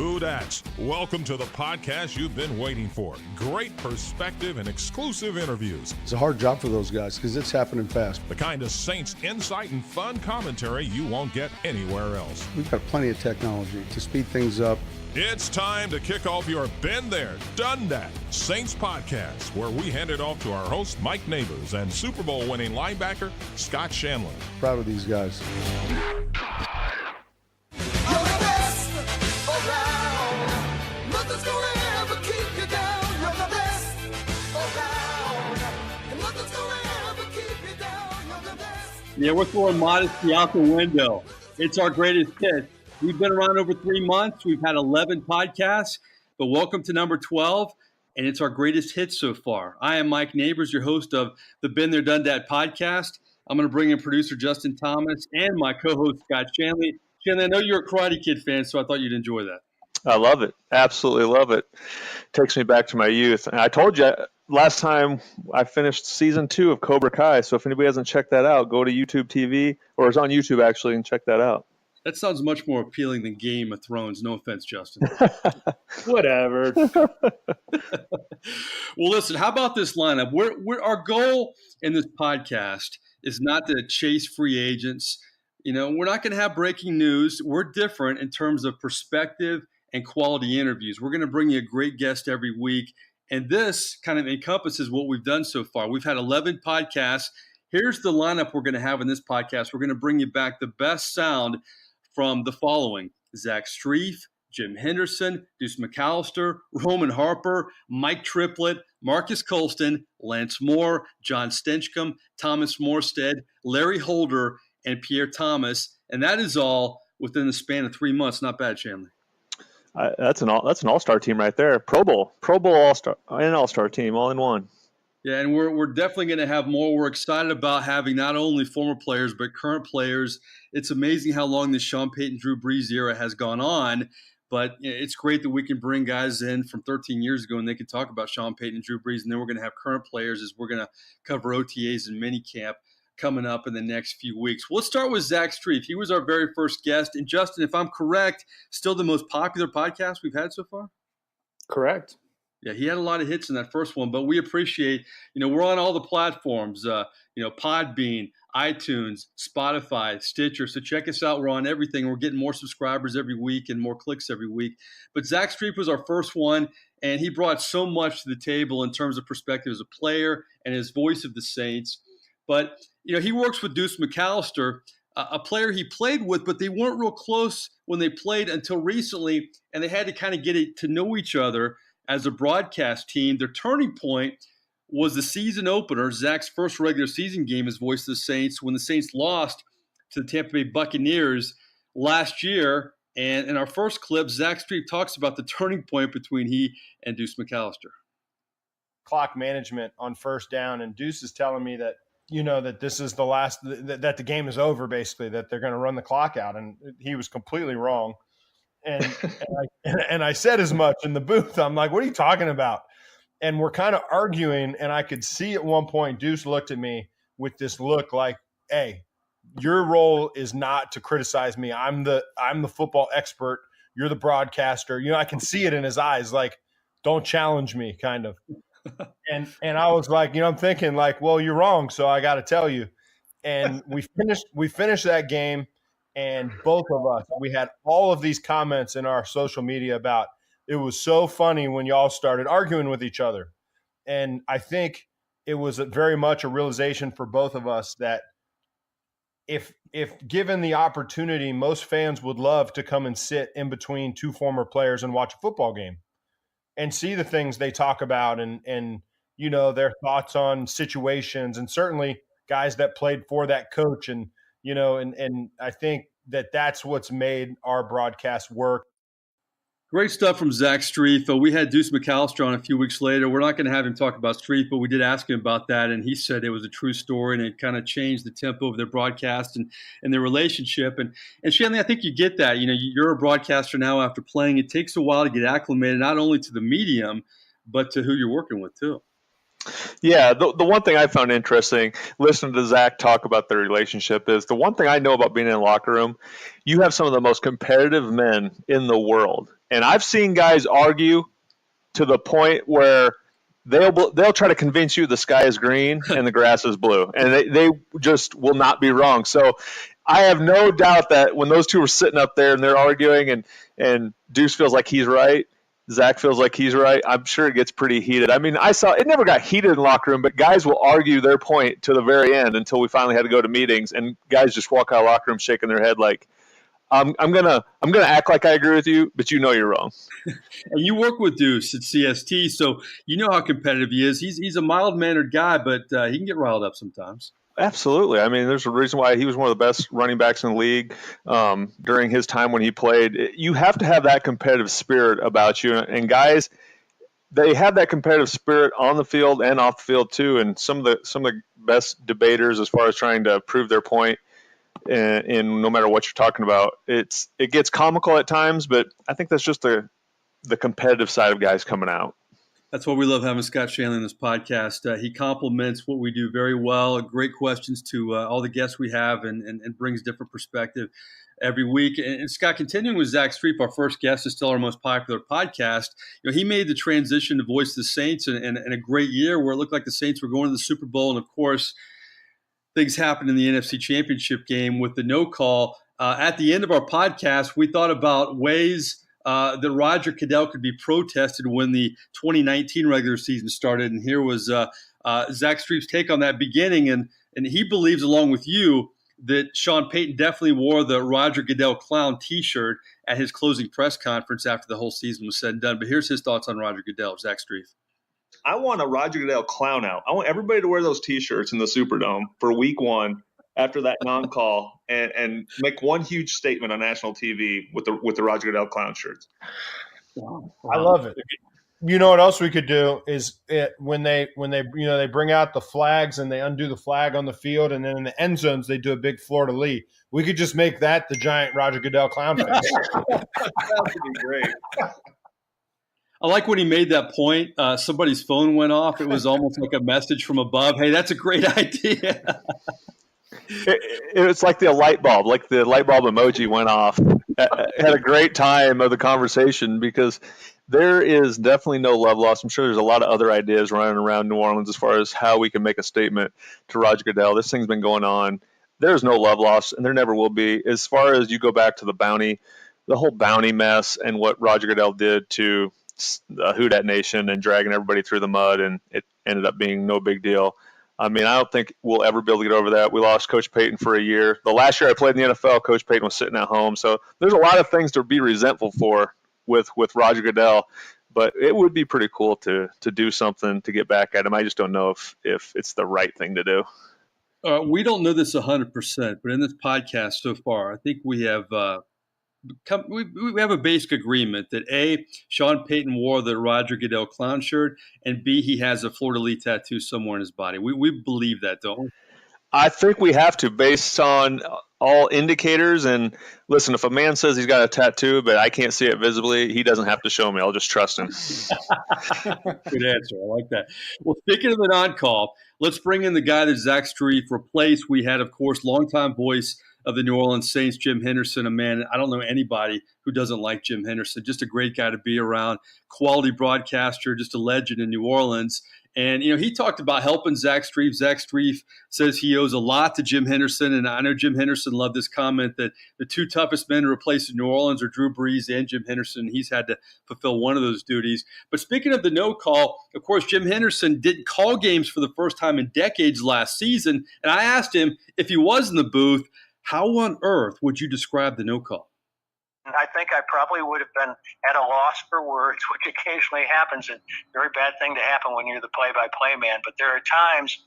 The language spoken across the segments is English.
Who dats? Welcome to the podcast you've been waiting for. Great perspective and exclusive interviews. It's a hard job for those guys because it's happening fast. The kind of Saints insight and fun commentary you won't get anywhere else. We've got plenty of technology to speed things up. It's time to kick off your Been There, Done That Saints podcast, where we hand it off to our host, Mike Nabors, and Super Bowl winning linebacker, Scott Shanle. Proud of these guys. Yeah, we're throwing modesty out the window. It's our greatest hit. We've been around over 3 months. We've had 11 podcasts, but welcome to number 12, and it's our greatest hit so far. I am Mike Nabors, your host of the Been There, Done That podcast. I'm going to bring in producer Justin Thomas and my co-host Scott Shanle. Shanle, I know you're a Karate Kid fan, so I thought you'd enjoy that. I love it. Absolutely love it. Takes me back to my youth. And I told you last time I finished season 2 of Cobra Kai. So if anybody hasn't checked that out, go to YouTube TV, or it's on YouTube actually, and check that out. That sounds much more appealing than Game of Thrones. No offense, Justin. Whatever. Well, listen, how about this lineup? Our goal in this podcast is not to chase free agents. You know, we're not going to have breaking news. We're different in terms of perspective and quality interviews. We're going to bring you a great guest every week. And this kind of encompasses what we've done so far. We've had 11 podcasts. Here's the lineup we're going to have in this podcast. We're going to bring you back the best sound from the following: Zach Strief, Jim Henderson, Deuce McAllister, Roman Harper, Mike Tripplett, Marques Colston, Lance Moore, John Stinchcomb, Thomas Morstead, Larry Holder, and Pierre Thomas. And that is all within the span of 3 months. Not bad, Shanle. That's an all-star team right there. Pro Bowl all-star, an all-star team, all in one. Yeah, and we're definitely going to have more. We're excited about having not only former players but current players. It's amazing how long this Sean Payton, Drew Brees era has gone on, but it's great that we can bring guys in from 13 years ago and they can talk about Sean Payton and Drew Brees, and then we're going to have current players as we're going to cover OTAs and minicamp coming up in the next few weeks. Well, let's start with Zach Strief. He was our very first guest. And Justin, if I'm correct, still the most popular podcast we've had so far? Correct. Yeah, he had a lot of hits in that first one, but we appreciate, we're on all the platforms, Podbean, iTunes, Spotify, Stitcher. So check us out. We're on everything. We're getting more subscribers every week and more clicks every week. But Zach Strief was our first one, and he brought so much to the table in terms of perspective as a player and his voice of the Saints. But, he works with Deuce McAllister, a player he played with, but they weren't real close when they played until recently, and they had to kind of get to know each other as a broadcast team. Their turning point was the season opener, Zach's first regular season game as voice of the Saints, when the Saints lost to the Tampa Bay Buccaneers last year. And in our first clip, Zach Strief talks about the turning point between he and Deuce McAllister. Clock management on first down, and Deuce is telling me that that this is the last, that the game is over, basically, that they're going to run the clock out. And he was completely wrong. And I said as much in the booth. I'm like, what are you talking about? And we're kind of arguing. And I could see at one point, Deuce looked at me with this look like, hey, your role is not to criticize me. I'm the football expert. You're the broadcaster. I can see it in his eyes. Like, don't challenge me, kind of. And I was like, I'm thinking like, well, you're wrong, so I got to tell you. And we finished that game, and both of us, we had all of these comments in our social media about it was so funny when y'all started arguing with each other. And I think it was very much a realization for both of us that if given the opportunity, most fans would love to come and sit in between two former players and watch a football game and see the things they talk about and their thoughts on situations, and certainly guys that played for that coach. And I think that's what's made our broadcast work. Great stuff from Zach Strief. We had Deuce McAllister on a few weeks later. We're not going to have him talk about Strief, but we did ask him about that, and he said it was a true story, and it kind of changed the tempo of their broadcast and their relationship. And Shanle, I think you get that. You're a broadcaster now after playing. It takes a while to get acclimated, not only to the medium, but to who you're working with too. Yeah, the one thing I found interesting, listening to Zach talk about their relationship, is the one thing I know about being in a locker room, you have some of the most competitive men in the world. And I've seen guys argue to the point where they'll try to convince you the sky is green and the grass is blue, and they just will not be wrong. So I have no doubt that when those two were sitting up there and they're arguing, and Deuce feels like he's right, Zach feels like he's right, I'm sure it gets pretty heated. I mean, I saw it never got heated in the locker room, but guys will argue their point to the very end until we finally had to go to meetings, and guys just walk out of the locker room shaking their head like, I'm gonna act like I agree with you, but you know you're wrong. And you work with Deuce at CST, so you know how competitive he is. He's a mild-mannered guy, but he can get riled up sometimes. Absolutely. I mean, there's a reason why he was one of the best running backs in the league during his time when he played. You have to have that competitive spirit about you, and guys, they have that competitive spirit on the field and off the field too. And some of the best debaters, as far as trying to prove their point, in no matter what you're talking about, it gets comical at times, but I think that's just the competitive side of guys coming out. That's why we love having Scott Shanle in this podcast. He complements what we do very well. Great questions to all the guests we have, and brings different perspective every week. And Scott, continuing with Zach Strief, our first guest, is still our most popular podcast. You know, he made the transition to voice the Saints in a great year where it looked like the Saints were going to the Super Bowl, and of course, things happened in the NFC Championship game with the no call. At the end of our podcast, we thought about ways that Roger Goodell could be protested when the 2019 regular season started. And here was Zach Strief's take on that beginning. And he believes, along with you, that Sean Payton definitely wore the Roger Goodell clown T-shirt at his closing press conference after the whole season was said and done. But here's his thoughts on Roger Goodell, Zach Strief. I want a Roger Goodell clown out. I want everybody to wear those T-shirts in the Superdome for week one after that non-call and make one huge statement on national TV with the Roger Goodell clown shirts. Wow. I love it. You know what else we could do is when they they bring out the flags and they undo the flag on the field, and then in the end zones they do a big fleur-de-lis. We could just make that the giant Roger Goodell clown face. That would be great. I like when he made that point. Somebody's phone went off. It was almost like a message from above. Hey, that's a great idea. It's like the light bulb emoji went off. Had a great time of the conversation because there is definitely no love lost. I'm sure there's a lot of other ideas running around New Orleans as far as how we can make a statement to Roger Goodell. This thing's been going on. There's no love lost, and there never will be. As far as you go back to the whole bounty mess and what Roger Goodell did to the Who Dat Nation and dragging everybody through the mud, and it ended up being no big deal. I mean, I don't think we'll ever be able to get over that. We lost Coach Payton for a year. The last year I played in the NFL, Coach Payton was sitting at home. So there's a lot of things to be resentful for with Roger Goodell, but it would be pretty cool to do something to get back at him. I just don't know if it's the right thing to do. We don't know this 100%, but in this podcast so far, I think we have we have a basic agreement that A, Sean Payton wore the Roger Goodell clown shirt, and B, he has a fleur-de-lis tattoo somewhere in his body. We believe that, don't we? I think we have to, based on all indicators. And listen, if a man says he's got a tattoo, but I can't see it visibly, he doesn't have to show me. I'll just trust him. Good answer. I like that. Well, speaking of the non-call, let's bring in the guy that Zach Strief replaced. We had, of course, longtime voice of the New Orleans Saints, Jim Henderson, a man, I don't know anybody who doesn't like Jim Henderson, just a great guy to be around, quality broadcaster, just a legend in New Orleans. And, he talked about helping Zach Strief. Zach Strief says he owes a lot to Jim Henderson. And I know Jim Henderson loved this comment that the two toughest men to replace in New Orleans are Drew Brees and Jim Henderson. He's had to fulfill one of those duties. But speaking of the no call, of course, Jim Henderson didn't call games for the first time in decades last season. And I asked him if he was in the booth, how on earth would you describe the no call? I think I probably would have been at a loss for words, which occasionally happens. And very bad thing to happen when you're the play-by-play man. But there are times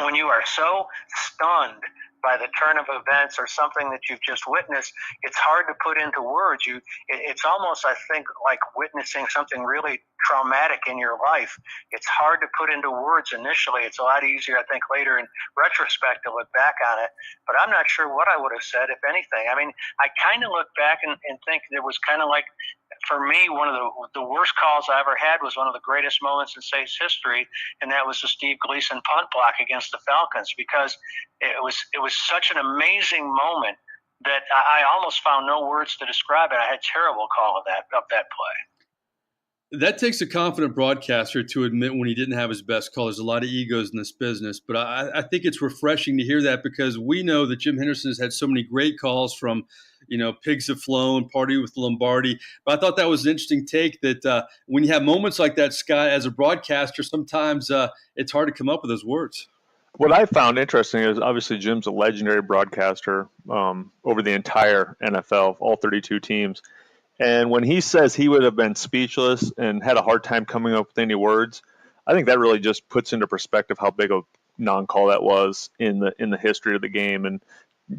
when you are so stunned by the turn of events or something that you've just witnessed, it's hard to put into words. It's almost, I think, like witnessing something really traumatic in your life. It's hard to put into words initially. It's a lot easier, I think, later in retrospect to look back on it. But I'm not sure what I would have said, if anything. I mean, I kind of look back and think there was kind of like, for me, one of the worst calls I ever had was one of the greatest moments in Saints history, and that was the Steve Gleason punt block against the Falcons, because it was such an amazing moment that I almost found no words to describe it. I had terrible call of that play. That takes a confident broadcaster to admit when he didn't have his best call. There's a lot of egos in this business, but I think it's refreshing to hear that, because we know that Jim Henderson has had so many great calls from, Pigs Have Flown, Party with Lombardi. But I thought that was an interesting take that when you have moments like that, Scott, as a broadcaster, sometimes it's hard to come up with those words. What I found interesting is obviously Jim's a legendary broadcaster over the entire NFL, all 32 teams. And when he says he would have been speechless and had a hard time coming up with any words, I think that really just puts into perspective how big a non-call that was in the history of the game. And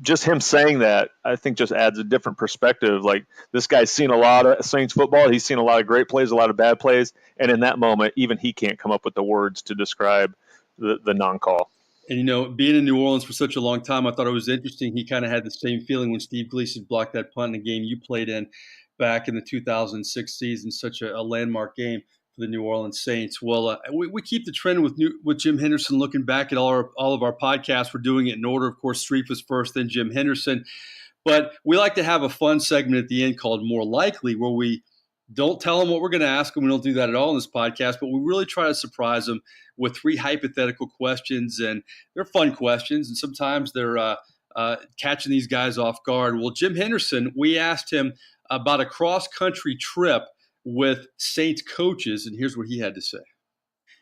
just him saying that, I think, just adds a different perspective. Like, this guy's seen a lot of Saints football. He's seen a lot of great plays, a lot of bad plays. And in that moment, even he can't come up with the words to describe the non-call. And, being in New Orleans for such a long time, I thought it was interesting. He kind of had the same feeling when Steve Gleason blocked that punt in a game you played in back in the 2006 season, such a landmark game for the New Orleans Saints. Well, we keep the trend with Jim Henderson, looking back at all of our podcasts. We're doing it in order. Of course, Strief was first, then Jim Henderson. But we like to have a fun segment at the end called More Likely, where we don't tell them what we're going to ask them. We don't do that at all in this podcast, but we really try to surprise them with 3 hypothetical questions. And they're fun questions, and sometimes they're catching these guys off guard. Well, Jim Henderson, we asked him about a cross-country trip with Saints coaches, and here's what he had to say.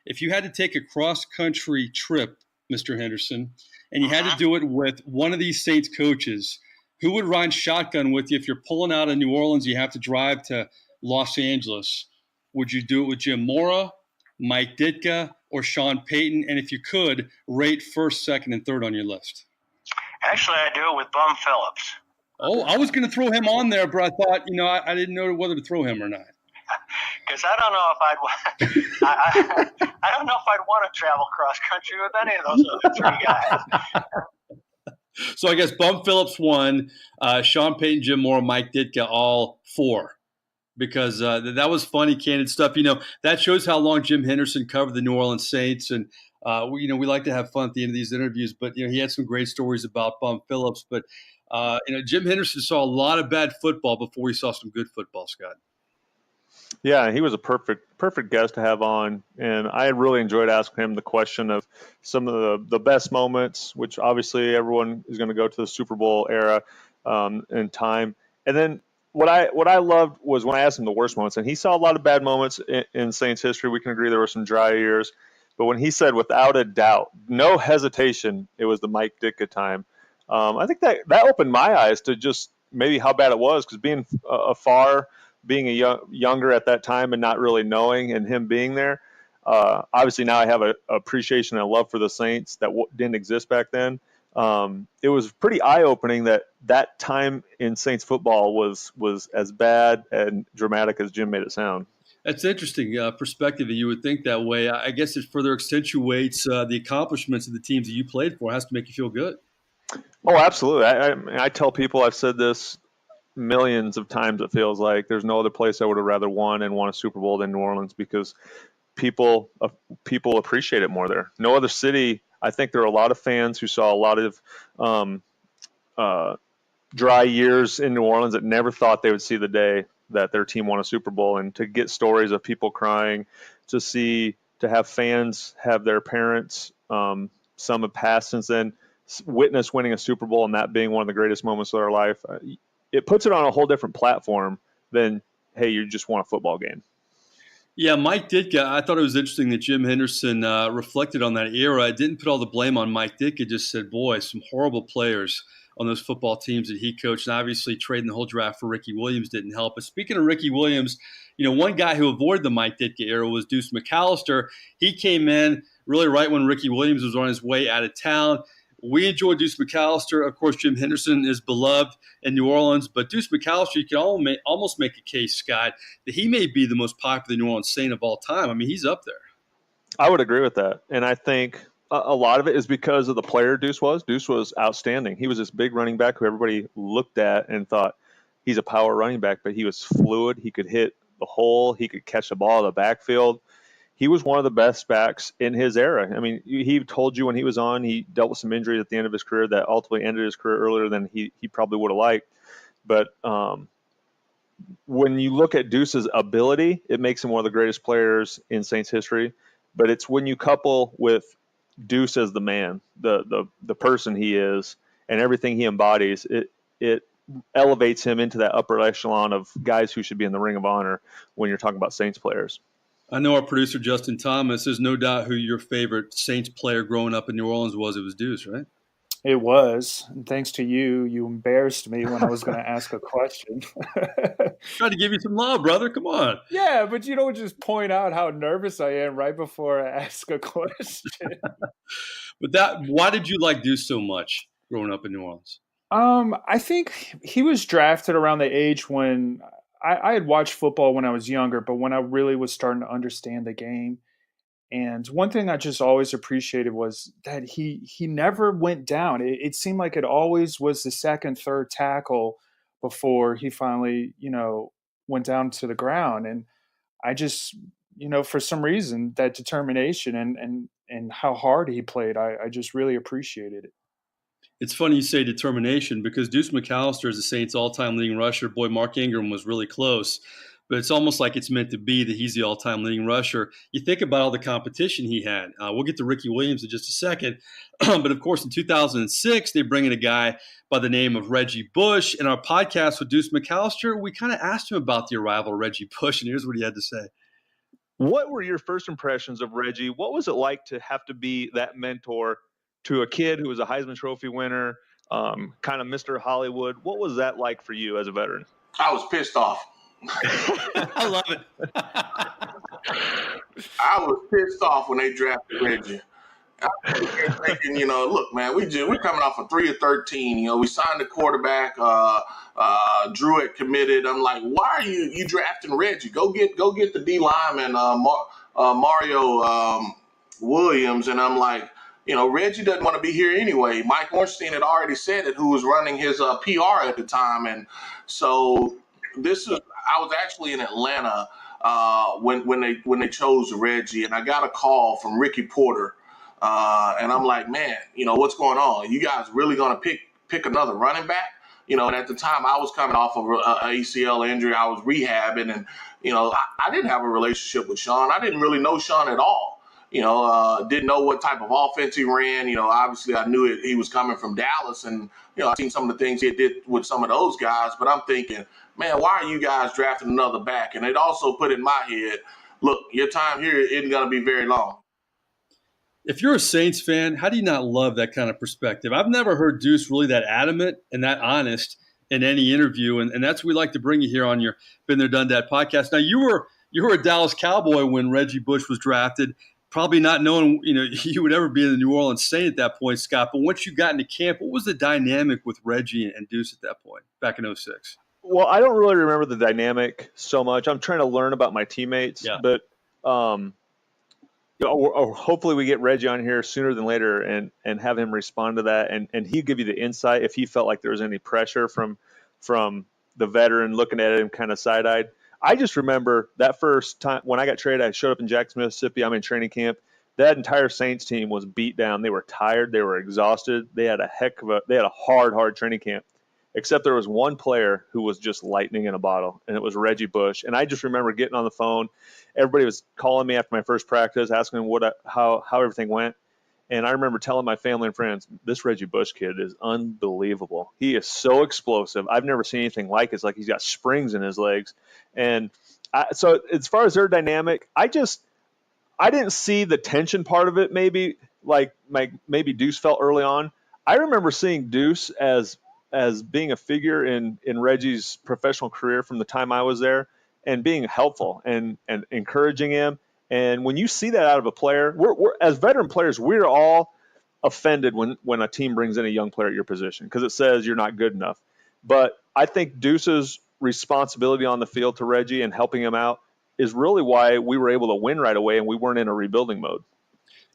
If you had to take a cross-country trip, Mr. Henderson, and you had to do it with one of these Saints coaches, who would ride shotgun with you if you're pulling out of New Orleans, you have to drive to Los Angeles? Would you do it with Jim Mora, Mike Ditka, or Sean Payton? And if you could, rate first, second, and third on your list. Actually, I do it with Bum Phillips. Oh, I was going to throw him on there, but I thought, I didn't know whether to throw him or not. Because I don't know if I don't know if I'd want to travel cross country with any of those other 3 guys. So I guess Bum Phillips 1, Sean Payton, Jim Mora, Mike Ditka, all 4. Because that was funny, candid stuff. That shows how long Jim Henderson covered the New Orleans Saints. And, we like to have fun at the end of these interviews. But, he had some great stories about Bum Phillips. But, Jim Henderson saw a lot of bad football before he saw some good football, Scott. Yeah, he was a perfect guest to have on. And I really enjoyed asking him the question of some of the best moments, which obviously everyone is going to go to the Super Bowl era in time. And then what I loved was when I asked him the worst moments, and he saw a lot of bad moments in Saints history. We can agree there were some dry years. But when he said, without a doubt, no hesitation, it was the Mike Ditka time, I think that opened my eyes to just maybe how bad it was, because being afar, being younger at that time and not really knowing, and him being there, obviously now I have a appreciation and a love for the Saints that didn't exist back then. It was pretty eye-opening that time in Saints football was as bad and dramatic as Jim made it sound. That's interesting perspective that you would think that way. I guess it further accentuates the accomplishments of the teams that you played for. It has to make you feel good. Oh, absolutely. I tell people, I've said this millions of times, it feels like, there's no other place I would have rather won a Super Bowl than New Orleans, because people appreciate it more there. No other city. I think there are a lot of fans who saw a lot of dry years in New Orleans that never thought they would see the day that their team won a Super Bowl. And to get stories of people crying, to have fans have their parents, some have passed since then, witness winning a Super Bowl and that being one of the greatest moments of their life, it puts it on a whole different platform than, hey, you just won a football game. Yeah, Mike Ditka, I thought it was interesting that Jim Henderson reflected on that era. I didn't put all the blame on Mike Ditka, just said, boy, some horrible players on those football teams that he coached. And obviously trading the whole draft for Ricky Williams didn't help. But speaking of Ricky Williams, one guy who avoided the Mike Ditka era was Deuce McAllister. He came in really right when Ricky Williams was on his way out of town. We enjoy Deuce McAllister. Of course, Jim Henderson is beloved in New Orleans, but Deuce McAllister, you can almost make a case, Scott, that he may be the most popular New Orleans Saint of all time. I mean, he's up there. I would agree with that. And I think a lot of it is because of the player Deuce was. Deuce was outstanding. He was this big running back who everybody looked at and thought he's a power running back, but he was fluid. He could hit the hole. He could catch the ball in the backfield. he was one of the best backs in his era. I mean, he told you when he was on, he dealt with some injuries at the end of his career that ultimately ended his career earlier than he probably would have liked. But when you look at Deuce's ability, it makes him one of the greatest players in Saints history. But it's when you couple with Deuce as the man, the person he is, and everything he embodies, it elevates him into that upper echelon of guys who should be in the Ring of Honor when you're talking about Saints players. I know our producer, Justin Thomas, there's no doubt who your favorite Saints player growing up in New Orleans was. It was Deuce, right? It was. And thanks to you, you embarrassed me when I was going to ask a question. Tried to give you some love, brother. Come on. Yeah, but you don't just point out how nervous I am right before I ask a question. But why did you like Deuce so much growing up in New Orleans? I think he was drafted around the age when I had watched football when I was younger, but when I really was starting to understand the game. And one thing I just always appreciated was that he never went down. It seemed like it always was the second, third tackle before he finally, went down to the ground. And I just, for some reason, that determination and how hard he played, I just really appreciated it. It's funny you say determination because Deuce McAllister is the Saints' all-time leading rusher. Boy, Mark Ingram was really close. But it's almost like it's meant to be that he's the all-time leading rusher. You think about all the competition he had. We'll get to Ricky Williams in just a second. But, of course, in 2006, they bring in a guy by the name of Reggie Bush. In our podcast with Deuce McAllister, we kind of asked him about the arrival of Reggie Bush, and here's what he had to say. What were your first impressions of Reggie? What was it like to have to be that mentor to a kid who was a Heisman Trophy winner, kind of Mr. Hollywood? What was that like for you as a veteran? I was pissed off. I love it. I was pissed off when they drafted Reggie. I was thinking, look, man, we're coming off of 3 of 13. We signed the quarterback. Drew had committed. I'm like, why are you drafting Reggie? Go get the D lineman, Mario Williams. And I'm like, Reggie doesn't want to be here anyway. Mike Morstead had already said it, who was running his PR at the time, and so I was actually in Atlanta when they chose Reggie, and I got a call from Ricky Porter, and I'm like, man, what's going on? You guys really gonna pick another running back? And at the time I was coming off of an ACL injury. I was rehabbing, and I didn't have a relationship with Sean. I didn't really know Sean at all. Didn't know what type of offense he ran. Obviously I knew he was coming from Dallas, and I've seen some of the things he did with some of those guys. But I'm thinking, man, why are you guys drafting another back? And it also put in my head, look, your time here isn't going to be very long. If you're a Saints fan, how do you not love that kind of perspective? I've never heard Deuce really that adamant and that honest in any interview, and that's what we like to bring you here on your Been There, Done That podcast. Now, you were a Dallas Cowboy when Reggie Bush was drafted. Probably not knowing, you would ever be in the New Orleans Saint at that point, Scott. But once you got into camp, what was the dynamic with Reggie and Deuce at that point, back in 2006? Well, I don't really remember the dynamic so much. I'm trying to learn about my teammates. Yeah. But hopefully we get Reggie on here sooner than later and have him respond to that. And he'd give you the insight if he felt like there was any pressure from the veteran looking at him kind of side-eyed. I just remember that first time when I got traded, I showed up in Jackson, Mississippi. I'm in training camp. That entire Saints team was beat down. They were tired. They were exhausted. They had a hard training camp, except there was one player who was just lightning in a bottle, and it was Reggie Bush. And I just remember getting on the phone. Everybody was calling me after my first practice, asking me how everything went. And I remember telling my family and friends, this Reggie Bush kid is unbelievable. He is so explosive. I've never seen anything like it. It's like he's got springs in his legs. And so as far as their dynamic, I didn't see the tension part of it maybe like maybe Deuce felt early on. I remember seeing Deuce as being a figure in Reggie's professional career from the time I was there and being helpful and encouraging him. And when you see that out of a player, we're as veteran players, we're all offended when a team brings in a young player at your position because it says you're not good enough. But I think Deuce's responsibility on the field to Reggie and helping him out is really why we were able to win right away and we weren't in a rebuilding mode.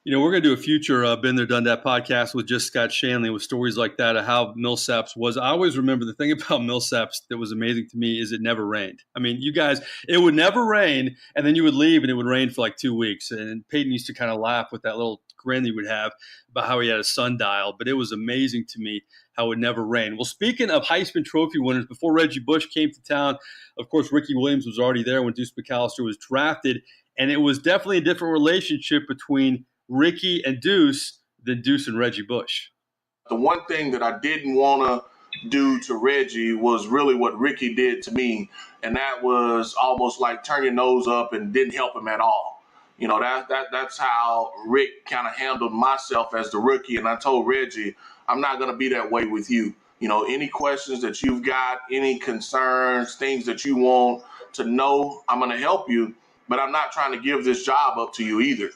We're going to do a future Been There, Done That podcast with just Scott Shanle with stories like that of how Millsaps was. I always remember the thing about Millsaps that was amazing to me is it never rained. I mean, you guys, it would never rain, and then you would leave, and it would rain for like 2 weeks. And Peyton used to kind of laugh with that little grin he would have about how he had a sundial. But it was amazing to me how it would never rain. Well, speaking of Heisman Trophy winners, before Reggie Bush came to town, of course, Ricky Williams was already there when Deuce McAllister was drafted, and it was definitely a different relationship between Ricky and Deuce than Deuce and Reggie Bush. The one thing that I didn't want to do to Reggie was really what Ricky did to me, and that was almost like turn your nose up and didn't help him at all. That's how Rick kind of handled myself as the rookie, and I told Reggie, I'm not going to be that way with you. Any questions that you've got, any concerns, things that you want to know, I'm going to help you, but I'm not trying to give this job up to you either.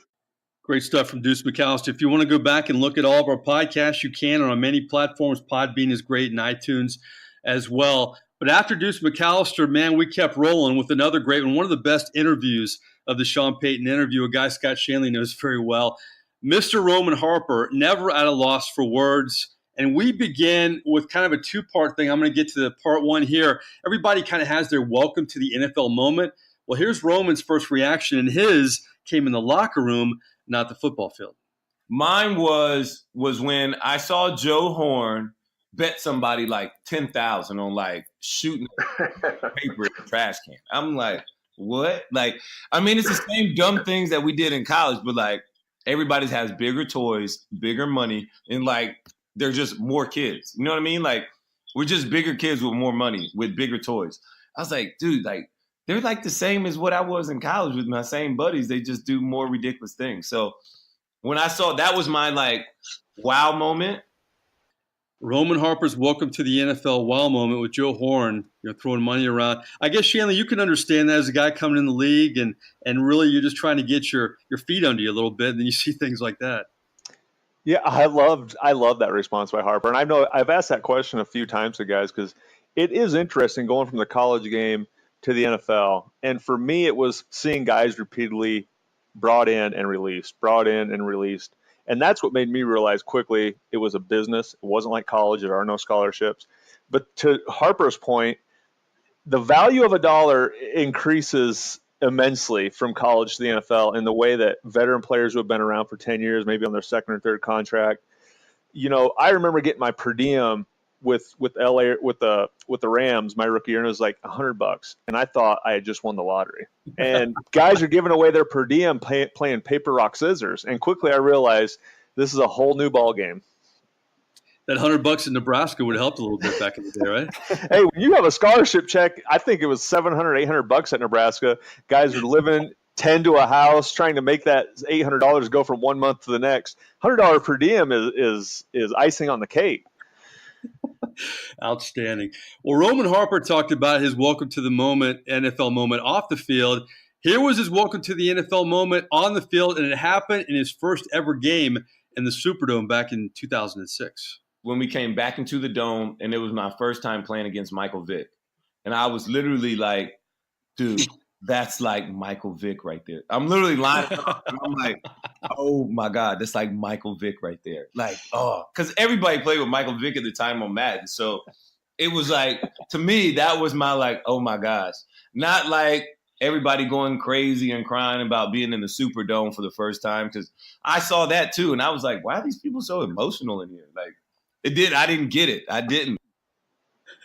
Great stuff from Deuce McAllister. If you want to go back and look at all of our podcasts, you can on many platforms. Podbean is great and iTunes as well. But after Deuce McAllister, man, we kept rolling with another great one. One of the best interviews of the Sean Payton interview, a guy Scott Shanle knows very well. Mr. Roman Harper, never at a loss for words. And we begin with kind of a two-part thing. I'm going to get to the part one here. Everybody kind of has their welcome to the NFL moment. Well, here's Roman's first reaction, and his came in the locker room, not the football field. Mine was when I saw Joe Horn bet somebody like $10,000 on like shooting paper in the trash can. I'm like, what? Like, I mean, it's the same dumb things that we did in college, but like everybody has bigger toys, bigger money, and like they're just more kids. You know what I mean? Like we're just bigger kids with more money, with bigger toys. I was like, dude, like they're like the same as what I was in college with my same buddies. They just do more ridiculous things. So when I saw that was my like wow moment. Roman Harper's welcome to the NFL wow moment with Joe Horn, throwing money around. I guess, Shanle, you can understand that as a guy coming in the league and really you're just trying to get your feet under you a little bit, and then you see things like that. Yeah, I love that response by Harper. And I know I've asked that question a few times to guys because it is interesting going from the college game to the NFL. And for me, it was seeing guys repeatedly brought in and released. And that's what made me realize quickly it was a business. It wasn't like college. There are no scholarships. But to Harper's point, the value of a dollar increases immensely from college to the NFL in the way that veteran players who have been around for 10 years, maybe on their second or third contract. I remember getting my per diem with LA with the Rams my rookie year, and it was like $100, and I thought I had just won the lottery. And guys are giving away their per diem playing paper rock scissors, and quickly I realized this is a whole new ball game. That $100 in Nebraska would have helped a little bit back in the day, right? Hey, when you have a scholarship check, I think it was $700, $800 at Nebraska. Guys are living 10 to a house, trying to make that $800 go from 1 month to the next. $100 per diem is icing on the cake. Outstanding. Well, Roman Harper talked about his welcome to the moment, NFL moment off the field. Here was his welcome to the NFL moment on the field, and it happened in his first ever game in the Superdome back in 2006. When we came back into the Dome, and it was my first time playing against Michael Vick. And I was literally like, dude, that's like Michael Vick right there. I'm literally lining up, and I'm like, oh, my God, that's like Michael Vick right there. Like, oh, because everybody played with Michael Vick at the time on Madden. So it was like, to me, that was my like, oh, my gosh. Not like everybody going crazy and crying about being in the Superdome for the first time, because I saw that too. And I was like, why are these people so emotional in here? Like, I didn't get it. I didn't.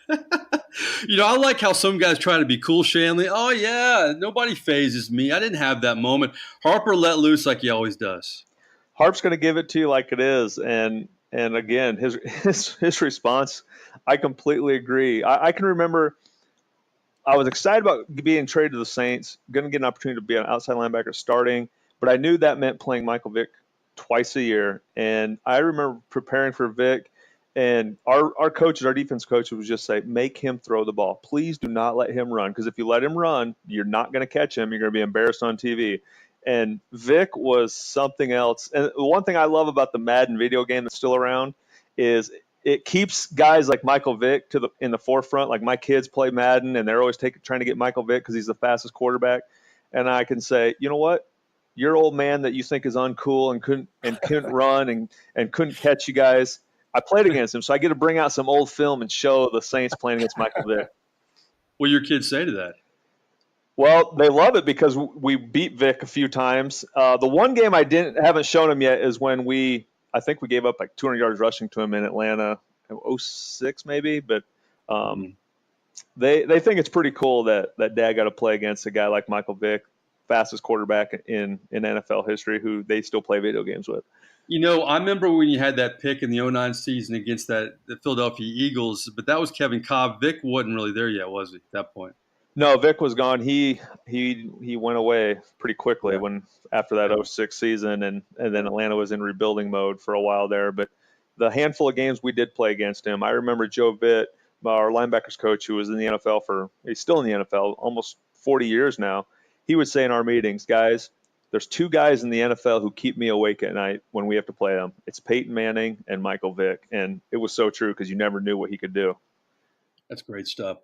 I like how some guys try to be cool, Shanle. Oh, yeah, nobody phases me. I didn't have that moment. Harper let loose like he always does. Harp's going to give it to you like it is. And again, his response, I completely agree. I can remember I was excited about being traded to the Saints, going to get an opportunity to be an outside linebacker starting, but I knew that meant playing Michael Vick twice a year. And I remember preparing for Vick. And our coaches, our defense coach would just say, make him throw the ball. Please do not let him run, because if you let him run, you're not going to catch him. You're going to be embarrassed on TV. And Vic was something else. And the one thing I love about the Madden video game that's still around is it keeps guys like Michael Vick in the forefront. Like my kids play Madden, and they're always trying to get Michael Vick because he's the fastest quarterback. And I can say, you know what? your old man that you think is uncool and couldn't run and couldn't catch you guys. I played against him, so I get to bring out some old film and show the Saints playing against Michael Vick. What do your kids say to that? Well, they love it because we beat Vic a few times. The one game I haven't shown them yet is when I think we gave up like 200 yards rushing to him in Atlanta, 06 maybe. But they think it's pretty cool that Dad got to play against a guy like Michael Vick, fastest quarterback in NFL history, who they still play video games with. I remember when you had that pick in the 09 season against the Philadelphia Eagles, but that was Kevin Cobb. Vic wasn't really there yet, was he, at that point? No, Vic was gone. He went away pretty quickly after that 06 season, and then Atlanta was in rebuilding mode for a while there. But the handful of games we did play against him, I remember Joe Vitt, our linebackers coach, who was in the NFL he's still in the NFL, almost 40 years now. He would say in our meetings, guys, there's two guys in the NFL who keep me awake at night when we have to play them. It's Peyton Manning and Michael Vick. And it was so true because you never knew what he could do. That's great stuff.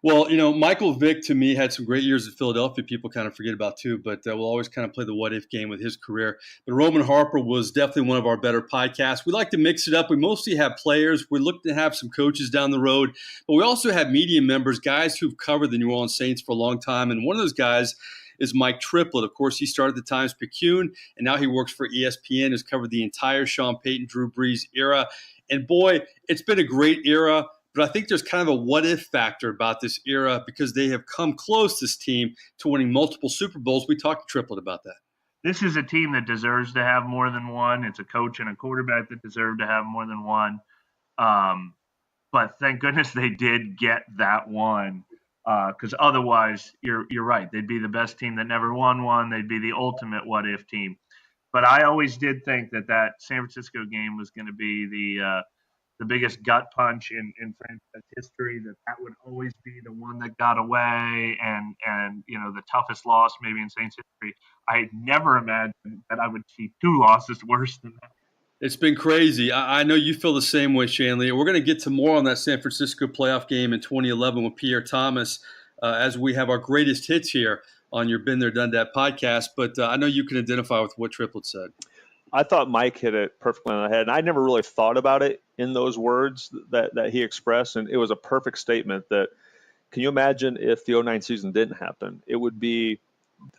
Well, Michael Vick, to me, had some great years at Philadelphia. People kind of forget about too, but we'll always kind of play the what-if game with his career. But Roman Harper was definitely one of our better podcasts. We like to mix it up. We mostly have players. We're looking to have some coaches down the road. But we also have media members, guys who've covered the New Orleans Saints for a long time. And one of those guys is Mike Tripplett. Of course, he started the Times-Picayune, and now he works for ESPN, has covered the entire Sean Payton, Drew Brees era. And boy, it's been a great era. But I think there's kind of a what-if factor about this era because they have come close, this team, to winning multiple Super Bowls. We talked to Tripplett about that. This is a team that deserves to have more than one. It's a coach and a quarterback that deserve to have more than one. But thank goodness they did get that one because otherwise, you're right. They'd be the best team that never won one. They'd be the ultimate what-if team. But I always did think that San Francisco game was going to be the biggest gut punch in franchise history, that would always be the one that got away and the toughest loss maybe in Saints history. I never imagined that I would see two losses worse than that. It's been crazy. I know you feel the same way, Shanle. We're going to get to more on that San Francisco playoff game in 2011 with Pierre Thomas as we have our greatest hits here on your Been There, Done That podcast. But I know you can identify with what Tripplett said. I thought Mike hit it perfectly on the head, and I never really thought about it in those words that he expressed, and it was a perfect statement that, can you imagine if the 09 season didn't happen? It would be,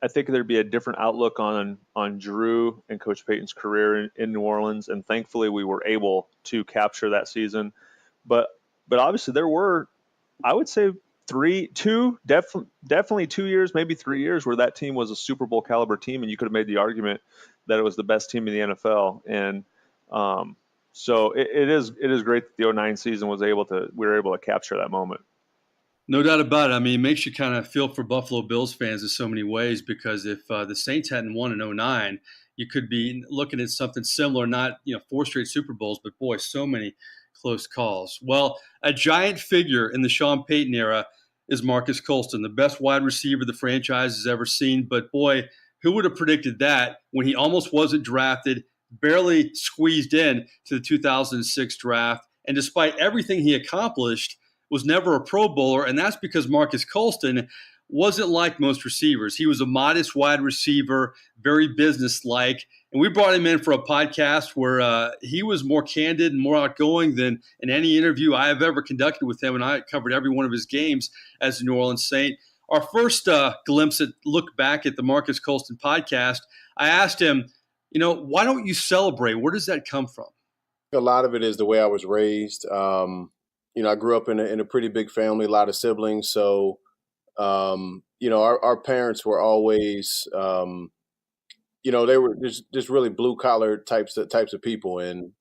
I think there'd be a different outlook on Drew and Coach Payton's career in New Orleans, and thankfully we were able to capture that season. But obviously there were, I would say, definitely 2 years, maybe 3 years where that team was a Super Bowl caliber team, and you could have made the argument that it was the best team in the NFL. And so it is great that the 09 season we were able to capture that moment. No doubt about it. I mean, it makes you kind of feel for Buffalo Bills fans in so many ways because if the Saints hadn't won in 09, you could be looking at something similar, not 4 straight Super Bowls, but boy, so many close calls. Well, a giant figure in the Sean Payton era is Marques Colston, the best wide receiver the franchise has ever seen. But boy, who would have predicted that when he almost wasn't drafted, barely squeezed in to the 2006 draft, and despite everything he accomplished, was never a Pro Bowler, and that's because Marques Colston wasn't like most receivers. He was a modest wide receiver, very businesslike, and we brought him in for a podcast where he was more candid and more outgoing than in any interview I have ever conducted with him, and I covered every one of his games as a New Orleans Saint. Our first glimpse at look back at the Marques Colston podcast, I asked him, why don't you celebrate? Where does that come from? A lot of it is the way I was raised. I grew up in a pretty big family, a lot of siblings. So, our parents were always, they were just really blue collar types of people. And,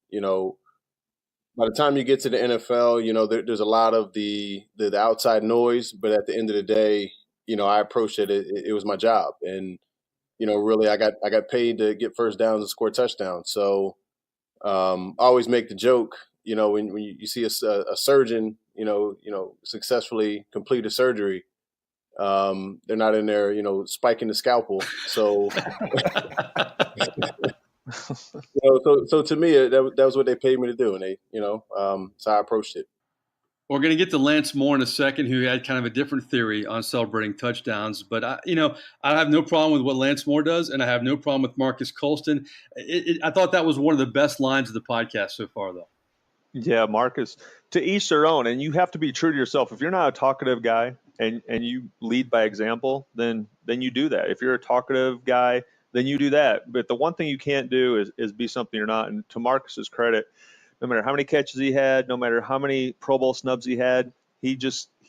by the time you get to the NFL, there's a lot of the outside noise, but at the end of the day, I approached it. It was my job, and really, I got paid to get first downs and score touchdowns. So, I always make the joke, when you see a surgeon, successfully complete a surgery, they're not in there, spiking the scalpel. So. So to me, that was what they paid me to do, and so I approached it. We're going to get to Lance Moore in a second, who had kind of a different theory on celebrating touchdowns. But, I have no problem with what Lance Moore does, and I have no problem with Marques Colston. I thought that was one of the best lines of the podcast so far, though. Yeah, Marques, to each their own, and you have to be true to yourself. If you're not a talkative guy and you lead by example, then you do that. If you're a talkative guy, then you do that. But the one thing you can't do is be something you're not. And to Marcus's credit, no matter how many catches he had, no matter how many Pro Bowl snubs he had, he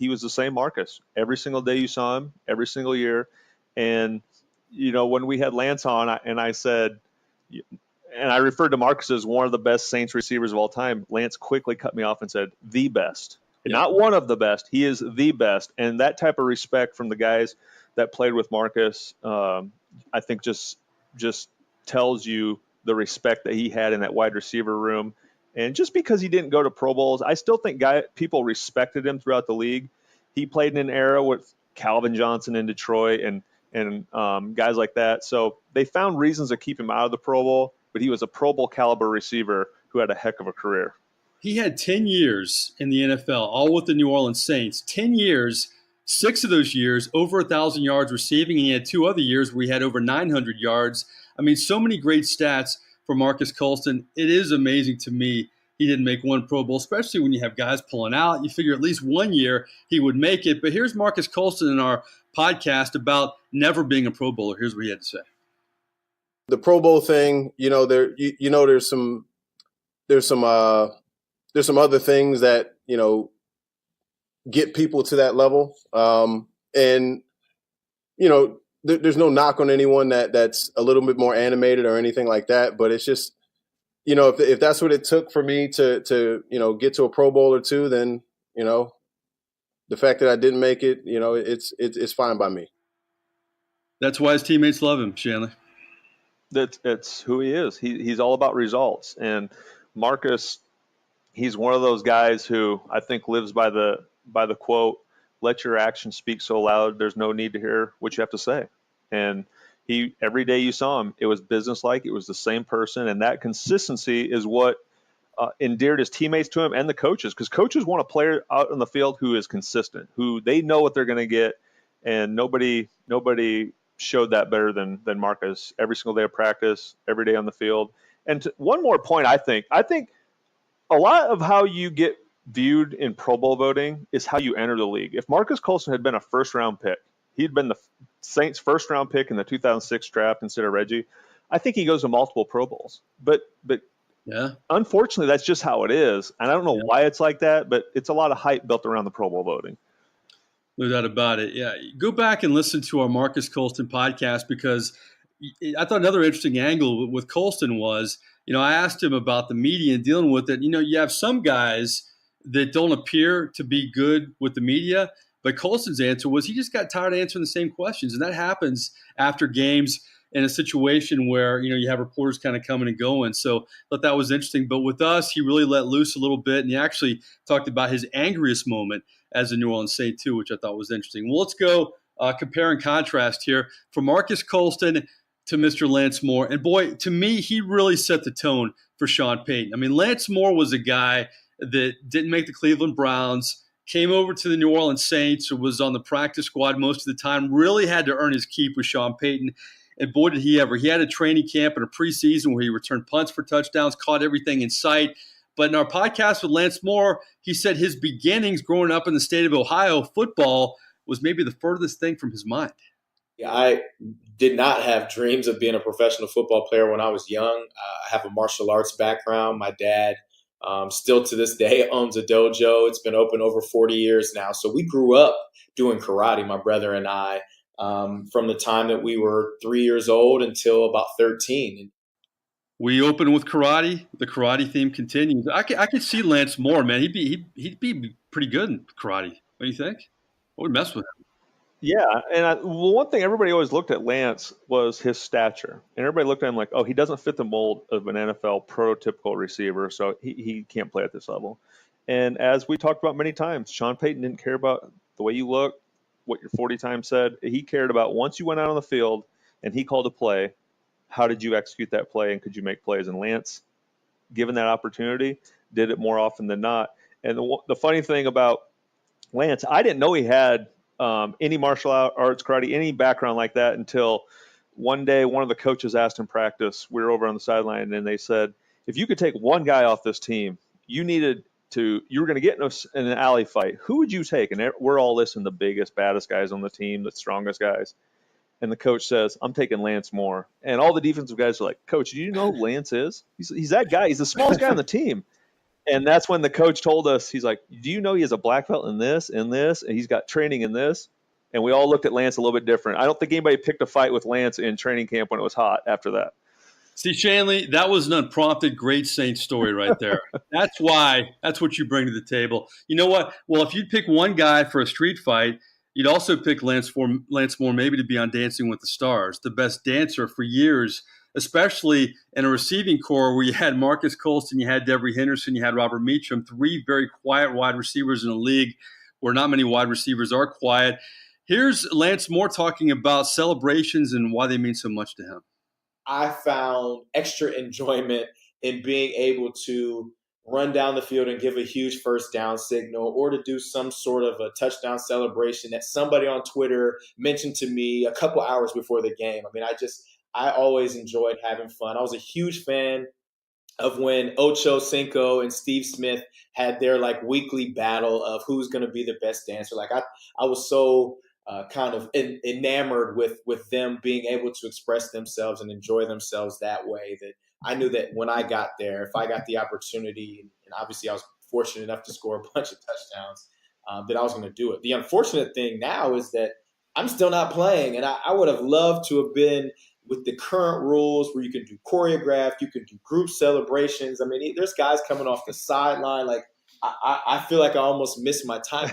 was the same Marques. Every single day you saw him, every single year. And, when we had Lance on, I said, and I referred to Marques as one of the best Saints receivers of all time, Lance quickly cut me off and said, the best. Yeah. Not one of the best. He is the best. And that type of respect from the guys that played with Marques, I think just tells you the respect that he had in that wide receiver room. And just because he didn't go to Pro Bowls, I still think people respected him throughout the league. He played in an era with Calvin Johnson in Detroit and guys like that. So they found reasons to keep him out of the Pro Bowl, but he was a Pro Bowl caliber receiver who had a heck of a career. He had 10 years in the NFL, all with the New Orleans Saints. 10 years, 6 of those years, over 1,000 yards receiving, and he had 2 other years where he had over 900 yards. I mean, so many great stats for Marques Colston. It is amazing to me he didn't make one Pro Bowl, especially when you have guys pulling out. You figure at least 1 year he would make it. But here's Marques Colston in our podcast about never being a Pro Bowler. Here's what he had to say. The Pro Bowl thing, there's some other things that, get people to that level. There's no knock on anyone that's a little bit more animated or anything like that. But it's just, if that's what it took for me to get to a Pro Bowl or two, then, the fact that I didn't make it, it's fine by me. That's why his teammates love him, Shanle. That's who he is. He's all about results. And Marques, he's one of those guys who I think lives by the quote, "Let your actions speak so loud, there's no need to hear what you have to say." And every day you saw him, it was businesslike. It was the same person. And that consistency is what endeared his teammates to him and the coaches, because coaches want a player out on the field who is consistent, who they know what they're going to get. And nobody showed that better than Marques. Every single day of practice, every day on the field. And one more point, I think a lot of how you get viewed in Pro Bowl voting is how you enter the league. If Marques Colston had been a first-round pick, he'd been the Saints' first-round pick in the 2006 draft instead of Reggie, I think he goes to multiple Pro Bowls. But yeah, unfortunately, that's just how it is. And I don't know why it's like that, but it's a lot of hype built around the Pro Bowl voting. No doubt about it. Yeah, go back and listen to our Marques Colston podcast, because I thought another interesting angle with Colston was, I asked him about the media and dealing with it. You have some guys that don't appear to be good with the media, but Colston's answer was he just got tired of answering the same questions. And that happens after games in a situation where, you have reporters kind of coming and going. So I thought that was interesting. But with us, he really let loose a little bit, and he actually talked about his angriest moment as a New Orleans Saint too, which I thought was interesting. Well, let's go compare and contrast here from Marques Colston to Mr. Lance Moore. And boy, to me, he really set the tone for Sean Payton. I mean, Lance Moore was a guy that didn't make the Cleveland Browns, came over to the New Orleans Saints, or was on the practice squad most of the time, really had to earn his keep with Sean Payton. And boy, did he ever. He had a training camp and a preseason where he returned punts for touchdowns, caught everything in sight. But in our podcast with Lance Moore, he said his beginnings growing up in the state of Ohio, football was maybe the furthest thing from his mind. Yeah, I did not have dreams of being a professional football player when I was young. I have a martial arts background. My dad still to this day owns a dojo. It's been open over 40 years now. So we grew up doing karate, my brother and I, from the time that we were 3 years old until about 13. We open with karate. The karate theme continues. I could see Lance Moore, man. He'd be pretty good in karate. What do you think? I would mess with him. Yeah, and one thing everybody always looked at Lance was his stature. And everybody looked at him like, oh, he doesn't fit the mold of an NFL prototypical receiver, so he can't play at this level. And as we talked about many times, Sean Payton didn't care about the way you look, what your 40 times said. He cared about once you went out on the field and he called a play, how did you execute that play and could you make plays? And Lance, given that opportunity, did it more often than not. And the funny thing about Lance, I didn't know he had any martial arts, karate, any background like that until one day one of the coaches asked him practice. We were over on the sideline, and they said, if you could take one guy off this team, you were going to get in an alley fight. Who would you take? And we're all listing the biggest, baddest guys on the team, the strongest guys. And the coach says, I'm taking Lance Moore. And all the defensive guys are like, Coach, do you know who Lance is? He's that guy. He's the smallest guy on the team. And that's when the coach told us, he's like, do you know he has a black belt in this, and he's got training in this? And we all looked at Lance a little bit different. I don't think anybody picked a fight with Lance in training camp when it was hot after that. See, Shanle, that was an unprompted great Saint story right there. That's what you bring to the table. You know what? Well, if you'd pick one guy for a street fight, you'd also pick Lance Moore maybe to be on Dancing with the Stars, the best dancer for years, especially in a receiving core where you had Marques, Colston, you had Henderson, you had Robert Meacham, three very quiet wide receivers in a league where not many wide receivers are quiet. Here's Lance Moore talking about celebrations and why they mean so much to him. I found extra enjoyment in being able to run down the field and give a huge first down signal, or to do some sort of a touchdown celebration that somebody on Twitter mentioned to me a couple hours before the game. I mean, I always enjoyed having fun. I was a huge fan of when Ocho Cinco and Steve Smith had their weekly battle of who's going to be the best dancer. I was so kind of enamored with them being able to express themselves and enjoy themselves that way, that I knew that when I got there, if I got the opportunity, and obviously I was fortunate enough to score a bunch of touchdowns, that I was going to do it. The unfortunate thing now is that I'm still not playing, and I would have loved to have been with the current rules where you can do choreographed, you can do group celebrations. I mean, there's guys coming off the sideline. I feel like I almost missed my time.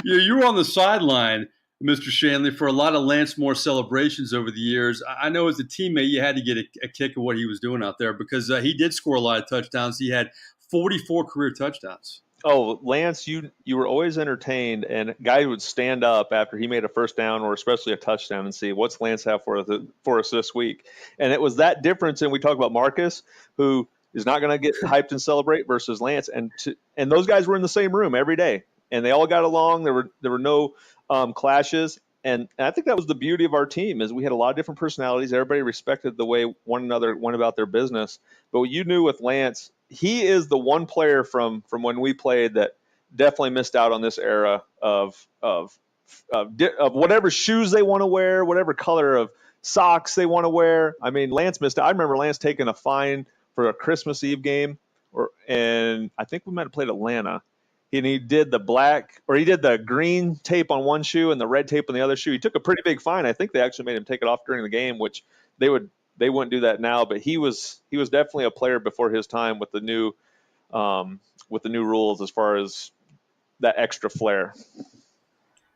Yeah, you were on the sideline, Mr. Shanle, for a lot of Lance Moore celebrations over the years. I know as a teammate, you had to get a kick of what he was doing out there because he did score a lot of touchdowns. He had 44 career touchdowns. Oh, Lance, you were always entertained, and a guy would stand up after he made a first down or especially a touchdown and see what's Lance have for us this week. And it was that difference. And we talk about Marques, who is not going to get hyped and celebrate, versus Lance. And those guys were in the same room every day, and they all got along. There were no clashes. And I think that was the beauty of our team, is we had a lot of different personalities. Everybody respected the way one another went about their business. But what you knew with Lance, he is the one player from when we played that definitely missed out on this era of whatever shoes they want to wear, whatever color of socks they want to wear. I mean, Lance missed out. I remember Lance taking a fine for a Christmas Eve game, and I think we might have played Atlanta. And he did the green tape on one shoe and the red tape on the other shoe. He took a pretty big fine. I think they actually made him take it off during the game, which they wouldn't do that now. But he was definitely a player before his time with the new rules as far as that extra flair.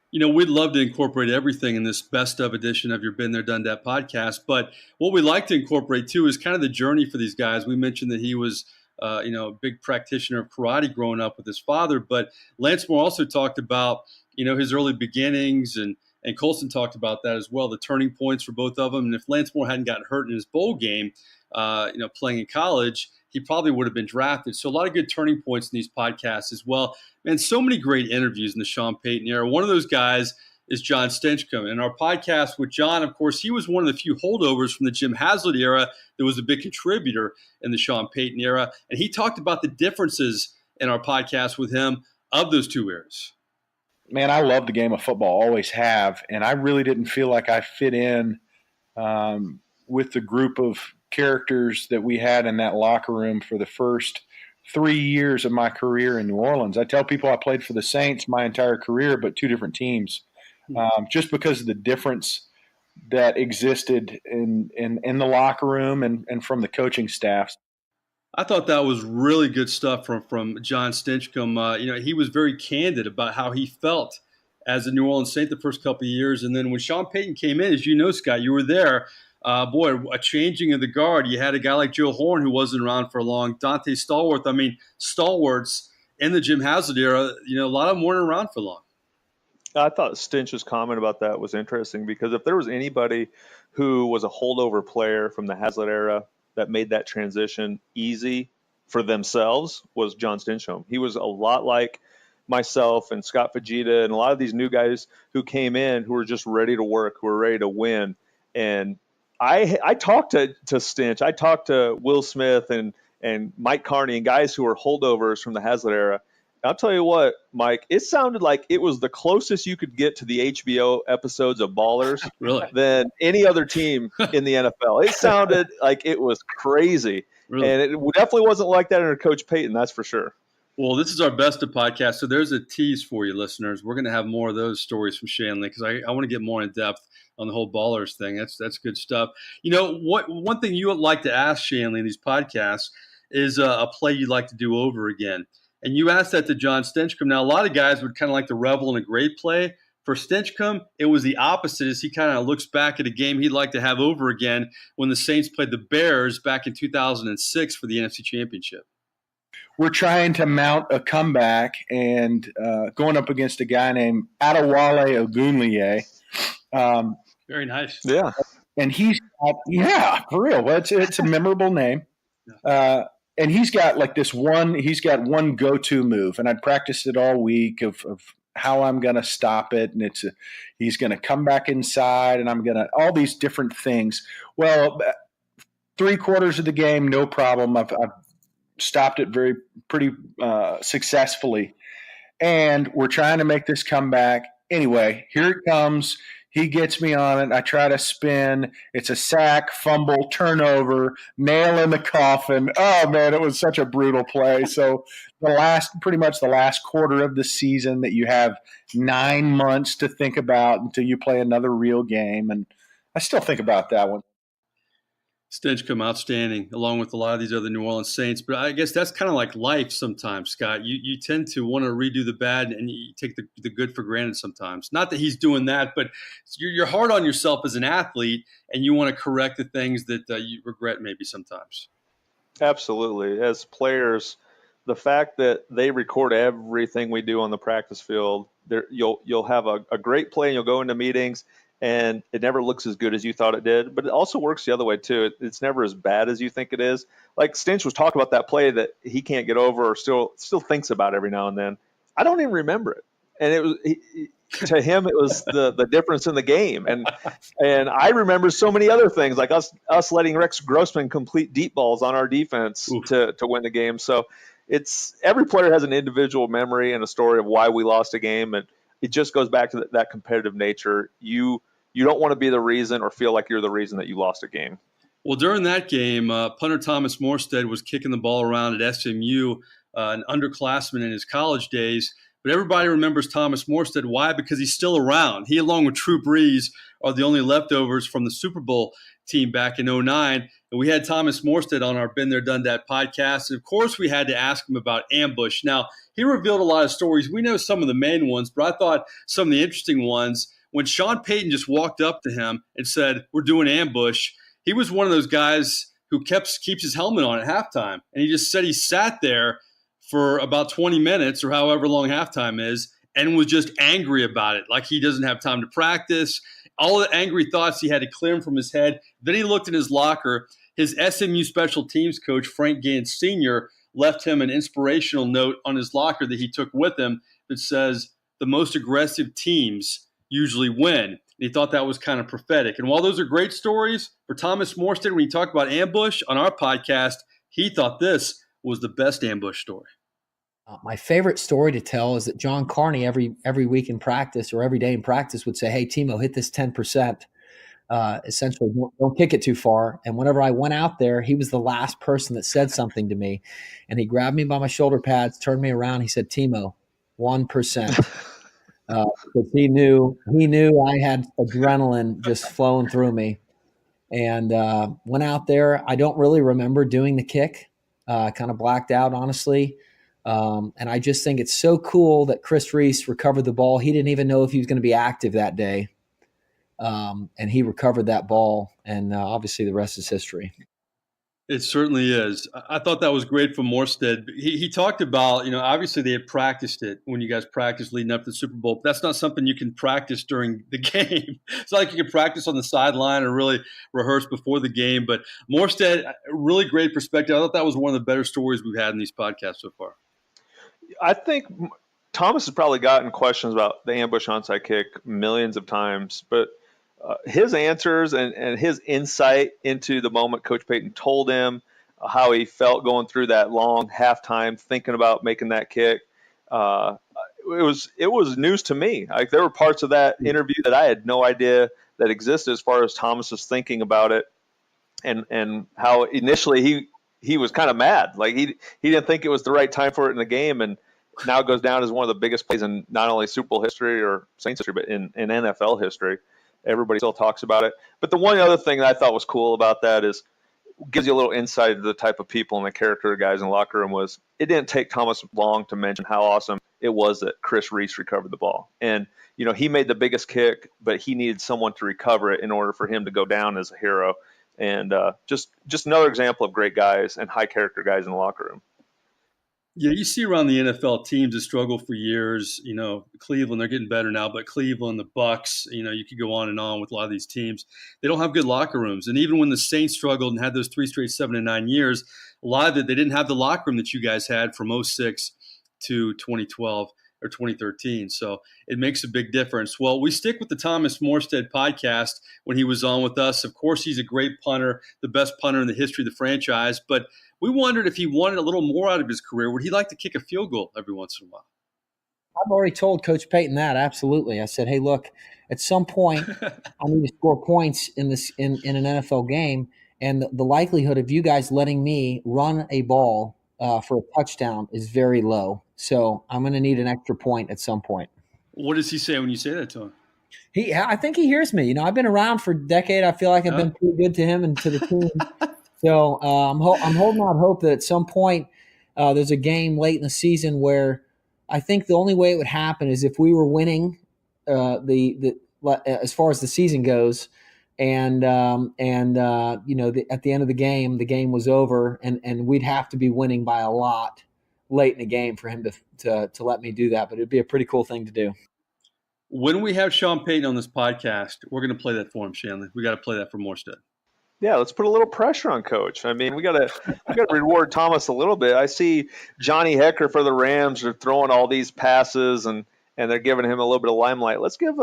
You know, we'd love to incorporate everything in this best of edition of your Been There, Done That podcast. But what we like to incorporate, too, is kind of the journey for these guys. We mentioned that he was a big practitioner of karate growing up with his father. But Lance Moore also talked about, his early beginnings, and Colston talked about that as well, the turning points for both of them. And if Lance Moore hadn't gotten hurt in his bowl game, playing in college, he probably would have been drafted. So a lot of good turning points in these podcasts as well. And so many great interviews in the Sean Payton era. One of those guys is John Stinchcomb. In our podcast with John, of course, he was one of the few holdovers from the Jim Haslett era that was a big contributor in the Sean Payton era. And he talked about the differences in our podcast with him of those two eras. Man, I love the game of football, always have. And I really didn't feel like I fit in with the group of characters that we had in that locker room for the first 3 years of my career in New Orleans. I tell people I played for the Saints my entire career, but two different teams. Just because of the difference that existed in the locker room and from the coaching staffs. I thought that was really good stuff from John Stinchcomb. He was very candid about how he felt as a New Orleans Saint the first couple of years. And then when Sean Payton came in, as you know, Scott, you were there. A changing of the guard. You had a guy like Joe Horn who wasn't around for long. Dante Stallworth. I mean, stalwarts in the Jim Haslett era, a lot of them weren't around for long. I thought Stinch's comment about that was interesting, because if there was anybody who was a holdover player from the Haslett era that made that transition easy, for themselves was John Stinchcomb. He was a lot like myself and Scott Fajita and a lot of these new guys who came in who were just ready to work, who were ready to win. And I talked to Stinch. I talked to Will Smith and Mike Carney and guys who were holdovers from the Hazlitt era. I'll tell you what, Mike, it sounded like it was the closest you could get to the HBO episodes of Ballers Really? than any other team in the NFL. It sounded like it was crazy. Really? And it definitely wasn't like that under Coach Payton, that's for sure. Well, this is our best of podcast. So there's a tease for you, listeners. We're going to have more of those stories from Shanle because I want to get more in depth on the whole Ballers thing. That's good stuff. You know, one thing you would like to ask Shanle in these podcasts is a play you'd like to do over again. And you asked that to John Stinchcomb. Now, a lot of guys would kind of like to revel in a great play. For Stinchcomb, it was the opposite as he kind of looks back at a game he'd like to have over again when the Saints played the Bears back in 2006 for the NFC Championship. We're trying to mount a comeback and going up against a guy named Adewale Ogunleye. Very nice. Yeah. And he's got, for real. Well, it's a memorable name. And he's got like he's got one go-to move, and I'd practiced it all week of how I'm going to stop it. And he's going to come back inside, and I'm going to, all these different things. Well, 3/4 of the game, no problem. I've stopped it pretty successfully. And we're trying to make this comeback. Anyway, here it comes. He gets me on it. I try to spin. It's a sack, fumble, turnover, nail in the coffin. Oh, man, it was such a brutal play. So pretty much the last quarter of the season that you have 9 months to think about until you play another real game. And I still think about that one. Stinchcomb, outstanding, along with a lot of these other New Orleans Saints. But I guess that's kind of like life sometimes, Scott. You tend to want to redo the bad and you take the good for granted sometimes. Not that he's doing that, but you're hard on yourself as an athlete and you want to correct the things that you regret maybe sometimes. Absolutely. As players, the fact that they record everything we do on the practice field, you'll have a great play and you'll go into meetings and it never looks as good as you thought it did. But it also works the other way, too. It's never as bad as you think it is. Like Stinch was talking about that play that he can't get over or still thinks about every now and then. I don't even remember it. And it was to him, it was the difference in the game. And I remember so many other things, like us letting Rex Grossman complete deep balls on our defense to win the game. So every player has an individual memory and a story of why we lost a game. And it just goes back to that competitive nature. You don't want to be the reason or feel like you're the reason that you lost a game. Well, during that game, punter Thomas Morstead was kicking the ball around at SMU, an underclassman in his college days. But everybody remembers Thomas Morstead. Why? Because he's still around. He, along with True Breeze, are the only leftovers from the Super Bowl team back in 2009. And we had Thomas Morstead on our Been There, Done That podcast. And, of course, we had to ask him about ambush. Now, he revealed a lot of stories. We know some of the main ones, but I thought some of the interesting ones, when Sean Payton just walked up to him and said, "We're doing ambush," he was one of those guys who keeps his helmet on at halftime. And he just said he sat there for about 20 minutes or however long halftime is and was just angry about it, like he doesn't have time to practice. All the angry thoughts, he had to clear them from his head. Then he looked in his locker. His SMU special teams coach, Frank Gant Sr., left him an inspirational note on his locker that he took with him that says, "The most aggressive teams usually win." And he thought that was kind of prophetic. And while those are great stories, for Thomas Morstead, when he talked about ambush on our podcast, he thought this was the best ambush story. My favorite story to tell is that John Carney every week in practice or every day in practice would say, "Hey, Timo, hit this 10%. Essentially, don't kick it too far." And whenever I went out there, he was the last person that said something to me. And he grabbed me by my shoulder pads, turned me around. He said, "Timo, 1%." Because he knew I had adrenaline just flowing through me. And went out there. I don't really remember doing the kick. Kind of blacked out, honestly. And I just think it's so cool that Chris Reese recovered the ball. He didn't even know if he was going to be active that day. And he recovered that ball, and obviously the rest is history. It certainly is. I thought that was great from Morstead. He talked about, obviously they had practiced it when you guys practiced leading up to the Super Bowl. But that's not something you can practice during the game. It's not like you can practice on the sideline or really rehearse before the game. But Morstead, really great perspective. I thought that was one of the better stories we've had in these podcasts so far. I think Thomas has probably gotten questions about the ambush onside kick millions of times, but his answers and his insight into the moment Coach Payton told him how he felt going through that long halftime, thinking about making that kick. It was news to me. Like, there were parts of that interview that I had no idea that existed as far as Thomas's thinking about it, and how initially he was kind of mad. Like, he didn't think it was the right time for it in the game, and now it goes down as one of the biggest plays in not only Super Bowl history or Saints history, but in NFL history. Everybody still talks about it. But the one other thing that I thought was cool about that is gives you a little insight into the type of people and the character of guys in the locker room was it didn't take Thomas long to mention how awesome it was that Chris Reese recovered the ball. And, he made the biggest kick, but he needed someone to recover it in order for him to go down as a hero. And just another example of great guys and high character guys in the locker room. Yeah, you see around the NFL teams that struggle for years. Cleveland, they're getting better now, but Cleveland, the Bucks, you could go on and on with a lot of these teams. They don't have good locker rooms. And even when the Saints struggled and had those 3 straight 7-9 years, a lot of it, they didn't have the locker room that you guys had from 2006 to 2012 or 2013. So it makes a big difference. Well, we stick with the Thomas Morstead podcast when he was on with us. Of course, he's a great punter, the best punter in the history of the franchise, but we wondered if he wanted a little more out of his career. Would he like to kick a field goal every once in a while? I've already told Coach Payton that. Absolutely. I said, hey, look, at some point I need to score points in an NFL game. And the likelihood of you guys letting me run a ball for a touchdown is very low. So I'm going to need an extra point at some point. What does he say when you say that to him? I think he hears me. I've been around for a decade. I feel like I've been pretty good to him and to the team. So I'm holding out hope that at some point there's a game late in the season where I think the only way it would happen is if we were winning as far as the season goes, and at the end of the game was over, and we'd have to be winning by a lot late in the game for him to let me do that. But it'd be a pretty cool thing to do. When we have Sean Payton on this podcast, we're going to play that for him, Shanle. We got to play that for Morstead. Yeah, let's put a little pressure on Coach. I mean, we gotta reward Thomas a little bit. I see Johnny Hecker for the Rams are throwing all these passes and they're giving him a little bit of limelight. Let's give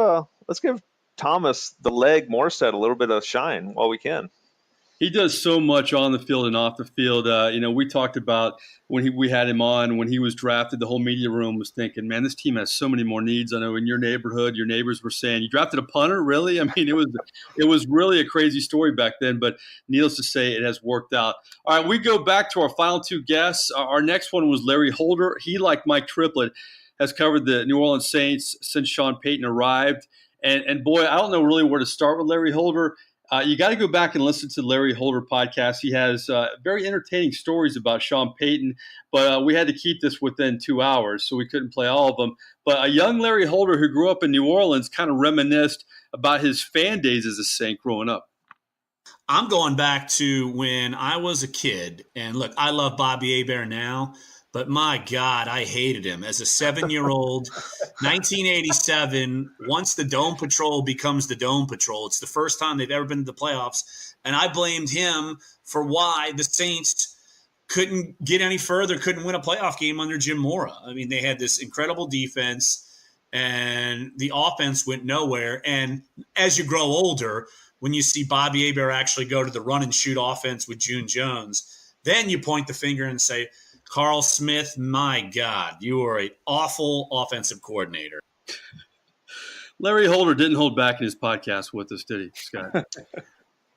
Thomas the leg Morstead a little bit of shine while we can. He does so much on the field and off the field. We talked about when we had him on, when he was drafted, the whole media room was thinking, man, this team has so many more needs. I know in your neighborhood, your neighbors were saying, you drafted a punter? Really? I mean, it was really a crazy story back then, but needless to say, it has worked out. All right, we go back to our final two guests. Our next one was Larry Holder. He, like Mike Tripplett, has covered the New Orleans Saints since Sean Payton arrived. And boy, I don't know really where to start with Larry Holder. You got to go back and listen to the Larry Holder podcast. He has very entertaining stories about Sean Payton, but we had to keep this within 2 hours, so we couldn't play all of them. But a young Larry Holder who grew up in New Orleans kind of reminisced about his fan days as a Saint growing up. I'm going back to when I was a kid, and look, I love Bobby Hebert now, but my God, I hated him. As a 7-year-old, 1987, once the Dome Patrol becomes the Dome Patrol, it's the first time they've ever been to the playoffs, and I blamed him for why the Saints couldn't get any further, couldn't win a playoff game under Jim Mora. I mean, they had this incredible defense, and the offense went nowhere. And as you grow older, when you see Bobby Hebert actually go to the run-and-shoot offense with June Jones, then you point the finger and say, Carl Smith, my God, you are an awful offensive coordinator. Larry Holder didn't hold back in his podcast with us, did he, Scott?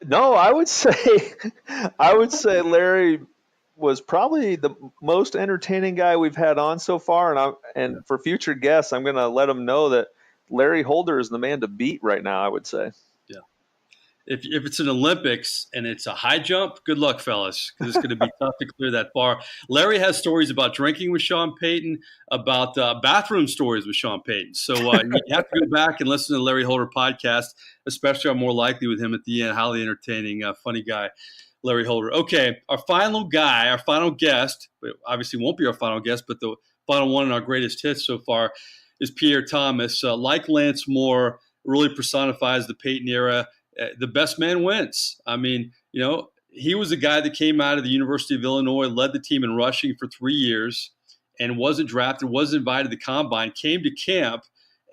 No, I would say Larry was probably the most entertaining guy we've had on so far. And for future guests, I'm going to let them know that Larry Holder is the man to beat right now, I would say. If it's an Olympics and it's a high jump, good luck, fellas, because it's going to be tough to clear that bar. Larry has stories about drinking with Sean Payton, about bathroom stories with Sean Payton. So you have to go back and listen to the Larry Holder podcast, especially I'm more likely with him at the end. Highly entertaining, funny guy. Larry Holder. Okay, our final guy, our final guest, but obviously won't be our final guest, but the final one in our greatest hits so far is Pierre Thomas. Like Lance Moore, really personifies the Peyton era. The best man wins. I mean, he was a guy that came out of the University of Illinois, led the team in rushing for 3 years, and wasn't drafted, wasn't invited to the combine, came to camp,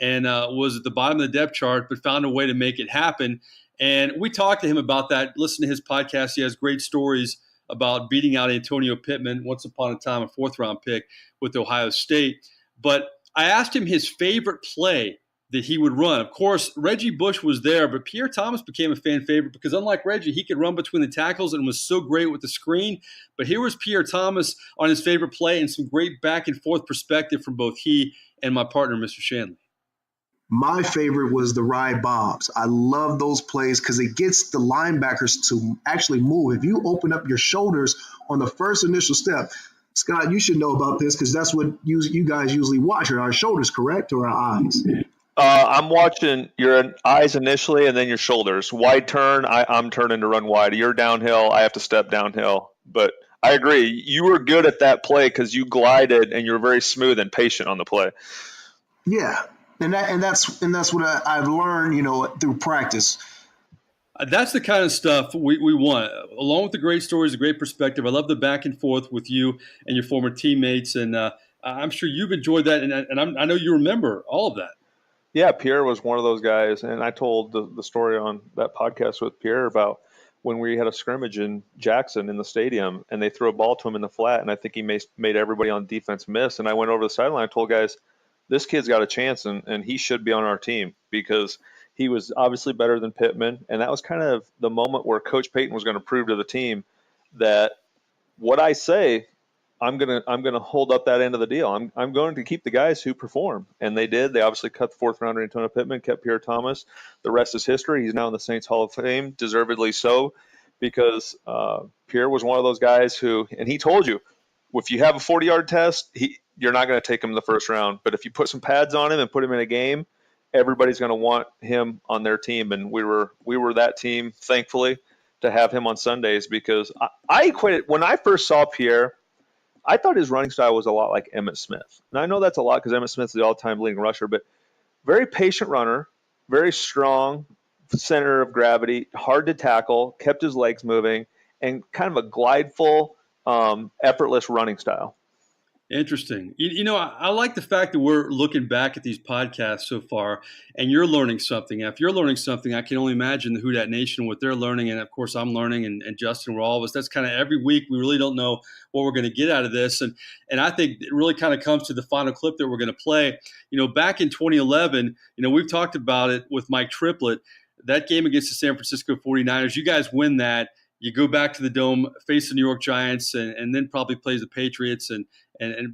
and was at the bottom of the depth chart, but found a way to make it happen. And we talked to him about that. Listen to his podcast. He has great stories about beating out Antonio Pittman, once upon a time a 4th-round pick with Ohio State. But I asked him his favorite play that he would run. Of course, Reggie Bush was there, but Pierre Thomas became a fan favorite because unlike Reggie, he could run between the tackles and was so great with the screen. But here was Pierre Thomas on his favorite play and some great back and forth perspective from both he and my partner, Mr. Shanle. My favorite was the ride bobs. I love those plays because it gets the linebackers to actually move. If you open up your shoulders on the first initial step, Scott, you should know about this because that's what you guys usually watch, are our shoulders, correct, or our eyes? I'm watching your eyes initially and then your shoulders. Wide turn, I'm turning to run wide. You're downhill, I have to step downhill. But I agree. You were good at that play because you glided and you're very smooth and patient on the play. Yeah, and that's what I've learned, through practice. That's the kind of stuff we want, along with the great stories, the great perspective. I love the back and forth with you and your former teammates, and I'm sure you've enjoyed that, and I know you remember all of that. Yeah, Pierre was one of those guys, and I told the story on that podcast with Pierre about when we had a scrimmage in Jackson in the stadium, and they threw a ball to him in the flat, and I think he made everybody on defense miss. And I went over to the sideline and told guys, this kid's got a chance, and he should be on our team because he was obviously better than Pittman. And that was kind of the moment where Coach Payton was going to prove to the team that what I say, I'm gonna hold up that end of the deal. I'm going to keep the guys who perform, and they did. They obviously cut the 4th rounder Antonio Pittman, kept Pierre Thomas. The rest is history. He's now in the Saints Hall of Fame, deservedly so, because Pierre was one of those guys who, and he told you, if you have a 40-yard test, you're not going to take him in the first round. But if you put some pads on him and put him in a game, everybody's going to want him on their team, and we were that team, thankfully, to have him on Sundays because I equated when I first saw Pierre. I thought his running style was a lot like Emmitt Smith. And I know that's a lot because Emmitt Smith is the all-time leading rusher, but very patient runner, very strong center of gravity, hard to tackle, kept his legs moving, and kind of a glideful, effortless running style. Interesting. I like the fact that we're looking back at these podcasts so far, and you're learning something. If you're learning something, I can only imagine the Who Dat Nation, what they're learning, and of course I'm learning, and Justin, we're all of us. That's kind of every week. We really don't know what we're going to get out of this, and I think it really kind of comes to the final clip that we're going to play. Back in 2011, we've talked about it with Mike Tripplett, that game against the San Francisco 49ers. You guys win that. You go back to the Dome, face the New York Giants, and then probably plays the Patriots and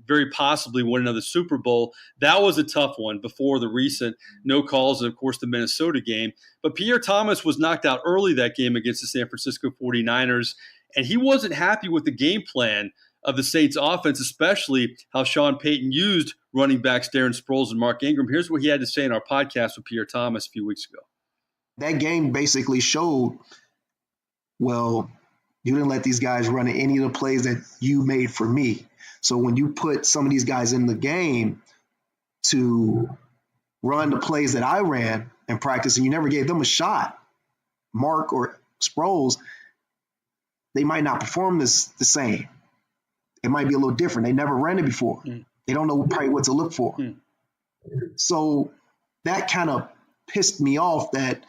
very possibly win another Super Bowl. That was a tough one before the recent no calls and, of course, the Minnesota game. But Pierre Thomas was knocked out early that game against the San Francisco 49ers, and he wasn't happy with the game plan of the Saints offense, especially how Sean Payton used running backs Darren Sproles and Mark Ingram. Here's what he had to say in our podcast with Pierre Thomas a few weeks ago. That game basically showed, well, you didn't let these guys run any of the plays that you made for me. So when you put some of these guys in the game to run the plays that I ran in practice and you never gave them a shot, Mark or Sproles, they might not perform the same. It might be a little different. They never ran it before. They don't know probably what to look for. So that kind of pissed me off that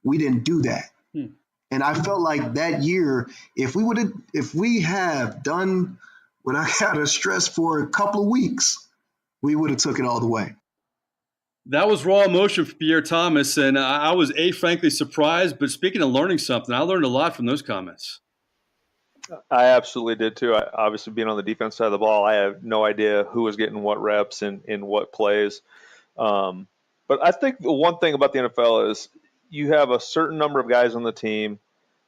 we didn't do that. And I felt like that year, if we have done what I got to stress for a couple of weeks, we would have took it all the way. That was raw emotion for Pierre Thomas, and I was frankly surprised. But speaking of learning something, I learned a lot from those comments. I absolutely did too. Obviously, being on the defense side of the ball, I have no idea who was getting what reps and in what plays. But I think the one thing about the NFL is you have a certain number of guys on the team,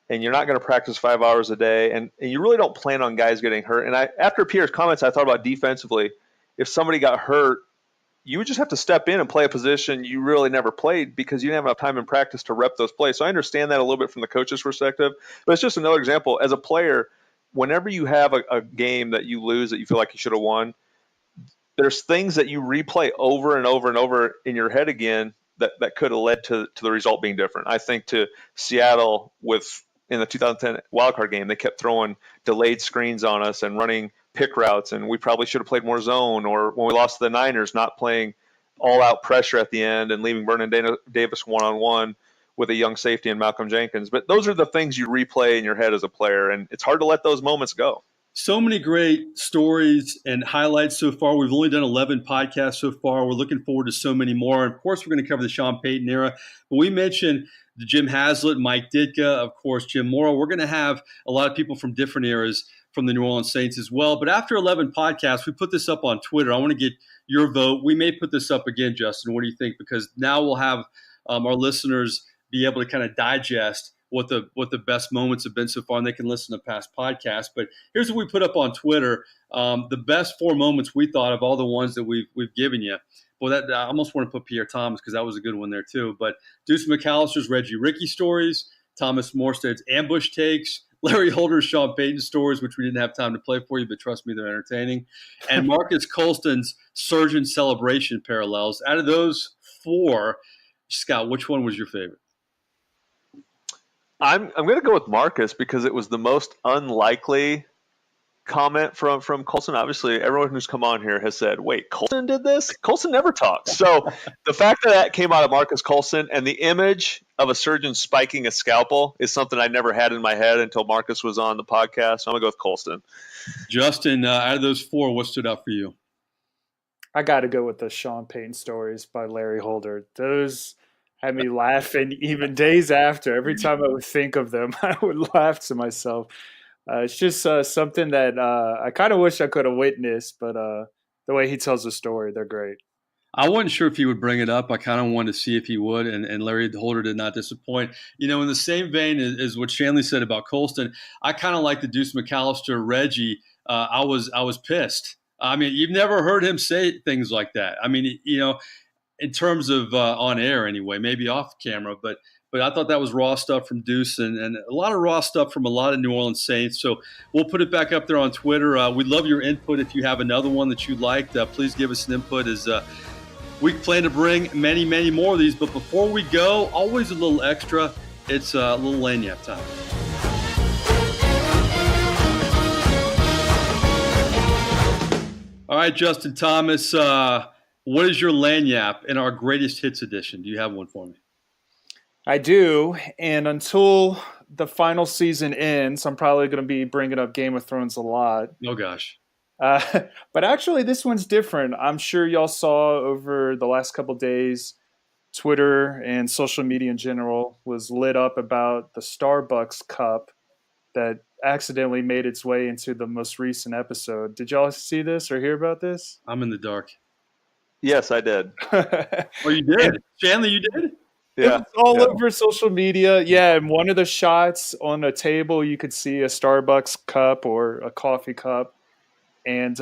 and you're not going to practice 5 hours a day, and you really don't plan on guys getting hurt. And after Pierre's comments, I thought about defensively. If somebody got hurt you would just have to step in and play a position you really never played because you didn't have enough time in practice to rep those plays. So I understand that a little bit from the coach's perspective, but it's just another example. As a player, whenever you have a game that you lose that you feel like you should have won, there's things that you replay over and over and over in your head again that could have led to the result being different. I think to Seattle in the 2010 wildcard game, they kept throwing delayed screens on us and running pick routes, and we probably should have played more zone. Or when we lost to the Niners, not playing all-out pressure at the end and leaving Vernon Davis one-on-one with a young safety in Malcolm Jenkins. But those are the things you replay in your head as a player, and it's hard to let those moments go. So many great stories and highlights so far. We've only done 11 podcasts so far. We're looking forward to so many more. And of course, we're going to cover the Sean Payton era. But we mentioned the Jim Haslett, Mike Ditka, of course, Jim Morrow. We're going to have a lot of people from different eras from the New Orleans Saints as well. But after 11 podcasts, we put this up on Twitter. I want to get your vote. We may put this up again, Justin. What do you think? Because now we'll have our listeners be able to kind of digest what the best moments have been so far, and they can listen to past podcasts. But here's what we put up on Twitter: the best 4 moments we thought of all the ones that we've given you. Well, that I almost want to put Pierre Thomas because that was a good one there too. But Deuce McAllister's Reggie Ricky stories, Thomas Morstead's ambush takes, Larry Holder's Sean Payton stories, which we didn't have time to play for you, but trust me, they're entertaining, and Marques Colston's surgeon celebration parallels. Out of those 4, Scott, which one was your favorite? I'm going to go with Marques because it was the most unlikely comment from Colston. Obviously, everyone who's come on here has said, wait, Colston did this? Colston never talks. So the fact that came out of Marques Colston and the image of a surgeon spiking a scalpel is something I never had in my head until Marques was on the podcast. So I'm going to go with Colston. Justin, out of those 4, what stood out for you? I got to go with the Sean Payton stories by Larry Holder. Those had me laughing even days after. Every time I would think of them, I would laugh to myself. It's just something that I kind of wish I could have witnessed, but the way he tells the story, they're great. I wasn't sure if he would bring it up. I kind of wanted to see if he would, and Larry Holder did not disappoint. You know, in the same vein as what Shanle said about Colston, I kind of like the Deuce McAllister, Reggie. I was pissed. I mean, you've never heard him say things like that. I mean, you know, in terms of on air anyway, maybe off camera, but I thought that was raw stuff from Deuce and a lot of raw stuff from a lot of New Orleans Saints. So we'll put it back up there on Twitter. We'd love your input. If you have another one that you liked, please give us an input. As we plan to bring many, many more of these. But before we go, always a little extra. It's a little lanyap time. All right, Justin Thomas, what is your lanyap in our greatest hits edition? Do you have one for me? I do, and until the final season ends, I'm probably going to be bringing up Game of Thrones a lot. Oh, gosh. But actually, this one's different. I'm sure y'all saw over the last couple of days, Twitter and social media in general was lit up about the Starbucks cup that accidentally made its way into the most recent episode. Did y'all see this or hear about this? I'm in the dark. Yes, I did. Oh, you did? Shanle, you did? Yeah. It was all over social media. Yeah, and one of the shots on a table, you could see a Starbucks cup or a coffee cup. And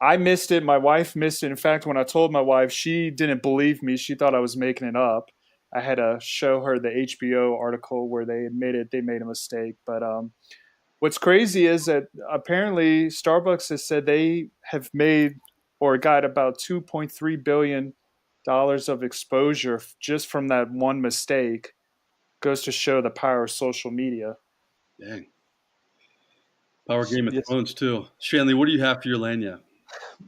I missed it. My wife missed it. In fact, when I told my wife, she didn't believe me. She thought I was making it up. I had to show her the HBO article where they admitted they made a mistake. But what's crazy is that apparently Starbucks has said they have made or got about $2.3 billion of exposure just from that one mistake. Goes to show the power of social media. Dang. Power Game of Thrones too. Shanle, what do you have for your lanyap?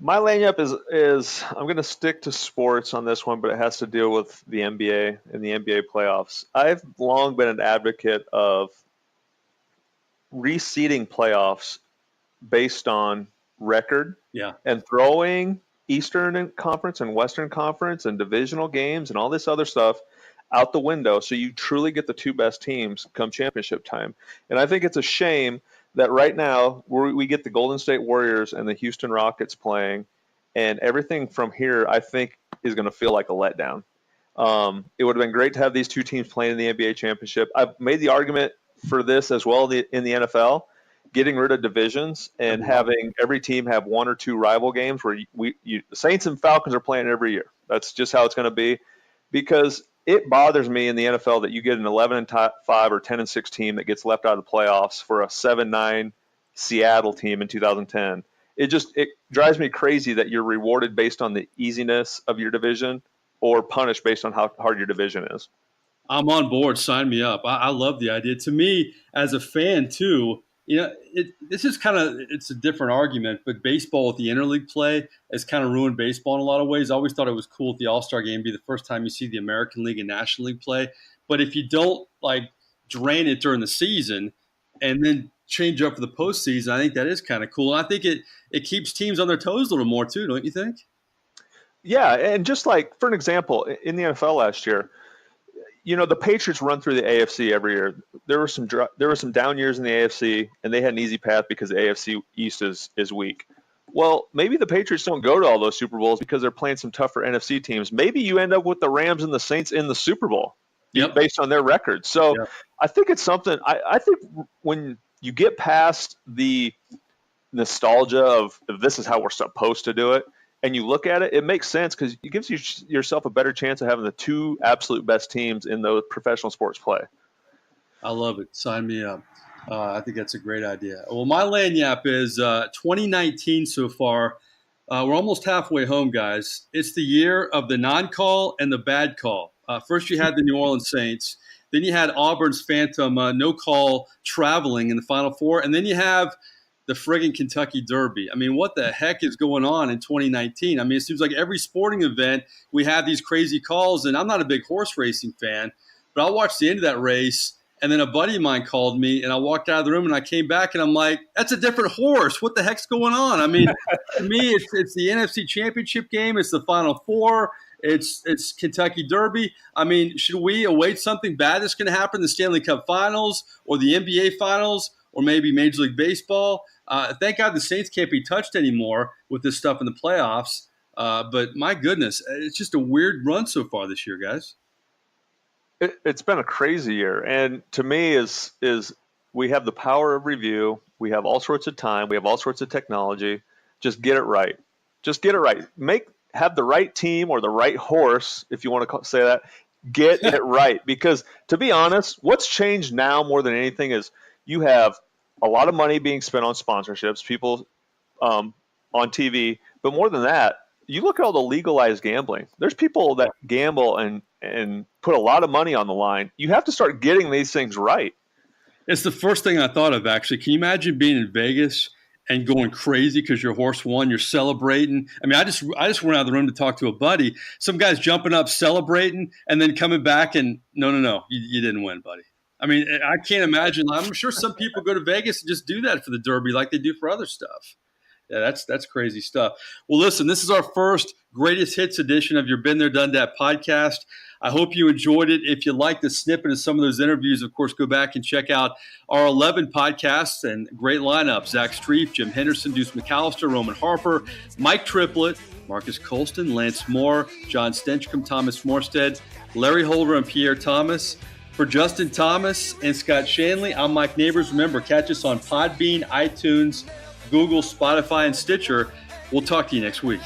My lanyap is I'm going to stick to sports on this one, but it has to deal with the NBA and the NBA playoffs. I've long been an advocate of reseeding playoffs based on record and throwing Eastern Conference and Western Conference and divisional games and all this other stuff out the window so you truly get the 2 best teams come championship time. And I think it's a shame that right now we get the Golden State Warriors and the Houston Rockets playing, and everything from here I think is going to feel like a letdown. It would have been great to have these 2 teams playing in the NBA championship. I've made the argument for this as well in the NFL. getting rid of divisions and having every team have one or two rival games where the Saints and Falcons are playing every year. That's just how it's going to be, because it bothers me in the NFL that you get an 11-5 or 10-6 team that gets left out of the playoffs for a 7-9 Seattle team in 2010. It drives me crazy that you're rewarded based on the easiness of your division or punished based on how hard your division is. I'm on board. Sign me up. I love the idea. To me, as a fan too, this is it's a different argument, but baseball with the interleague play has kind of ruined baseball in a lot of ways. I always thought it was cool at the All-Star game be the first time you see the American League and National League play. But if you don't drain it during the season and then change up for the postseason, I think that is kind of cool. And I think it keeps teams on their toes a little more too, don't you think? Yeah, and just for an example, in the NFL last year, the Patriots run through the AFC every year. There were some down years in the AFC, and they had an easy path because the AFC East is weak. Well, maybe the Patriots don't go to all those Super Bowls because they're playing some tougher NFC teams. Maybe you end up with the Rams and the Saints in the Super Bowl based on their records. So I think it's something. I think when you get past the nostalgia of this is how we're supposed to do it, and you look at it, it makes sense because it gives yourself a better chance of having the two absolute best teams in those professional sports play. I love it. Sign me up. I think that's a great idea. Well, my lagniappe is 2019 so far. We're almost halfway home, guys. It's the year of the non-call and the bad call. First, you had the New Orleans Saints. Then you had Auburn's phantom no-call traveling in the Final Four. And then you have the friggin' Kentucky Derby. I mean, what the heck is going on in 2019? I mean, it seems like every sporting event we have these crazy calls, and I'm not a big horse racing fan, but I watched the end of that race, and then a buddy of mine called me, and I walked out of the room, and I came back, and I'm like, that's a different horse. What the heck's going on? I mean, to me, it's the NFC Championship game. It's the Final Four. It's Kentucky Derby. I mean, should we await something bad that's going to happen in the Stanley Cup Finals or the NBA Finals or maybe Major League Baseball? Thank God the Saints can't be touched anymore with this stuff in the playoffs. But my goodness, it's just a weird run so far this year, guys. It's been a crazy year. And to me is we have the power of review. We have all sorts of time. We have all sorts of technology. Just get it right. Just get it right. Have the right team or the right horse, if you want to say that. Get it right. Because to be honest, what's changed now more than anything is you have a lot of money being spent on sponsorships, people on TV. But more than that, you look at all the legalized gambling. There's people that gamble and put a lot of money on the line. You have to start getting these things right. It's the first thing I thought of, actually. Can you imagine being in Vegas and going crazy because your horse won? You're celebrating. I mean, I just went out of the room to talk to a buddy. Some guy's jumping up, celebrating, and then coming back and, no, you didn't win, buddy. I mean, I can't imagine. I'm sure some people go to Vegas and just do that for the Derby like they do for other stuff. Yeah, that's crazy stuff. Well, listen, this is our first Greatest Hits edition of your Been There, Done That podcast. I hope you enjoyed it. If you liked the snippet of some of those interviews, of course, go back and check out our 11 podcasts and great lineup. Zach Strief, Jim Henderson, Deuce McAllister, Roman Harper, Mike Tripplett, Marques Colston, Lance Moore, John Stinchcomb, Thomas Morstead, Larry Holder, and Pierre Thomas. For Justin Thomas and Scott Shanle, I'm Mike Nabors. Remember, catch us on Podbean, iTunes, Google, Spotify, and Stitcher. We'll talk to you next week.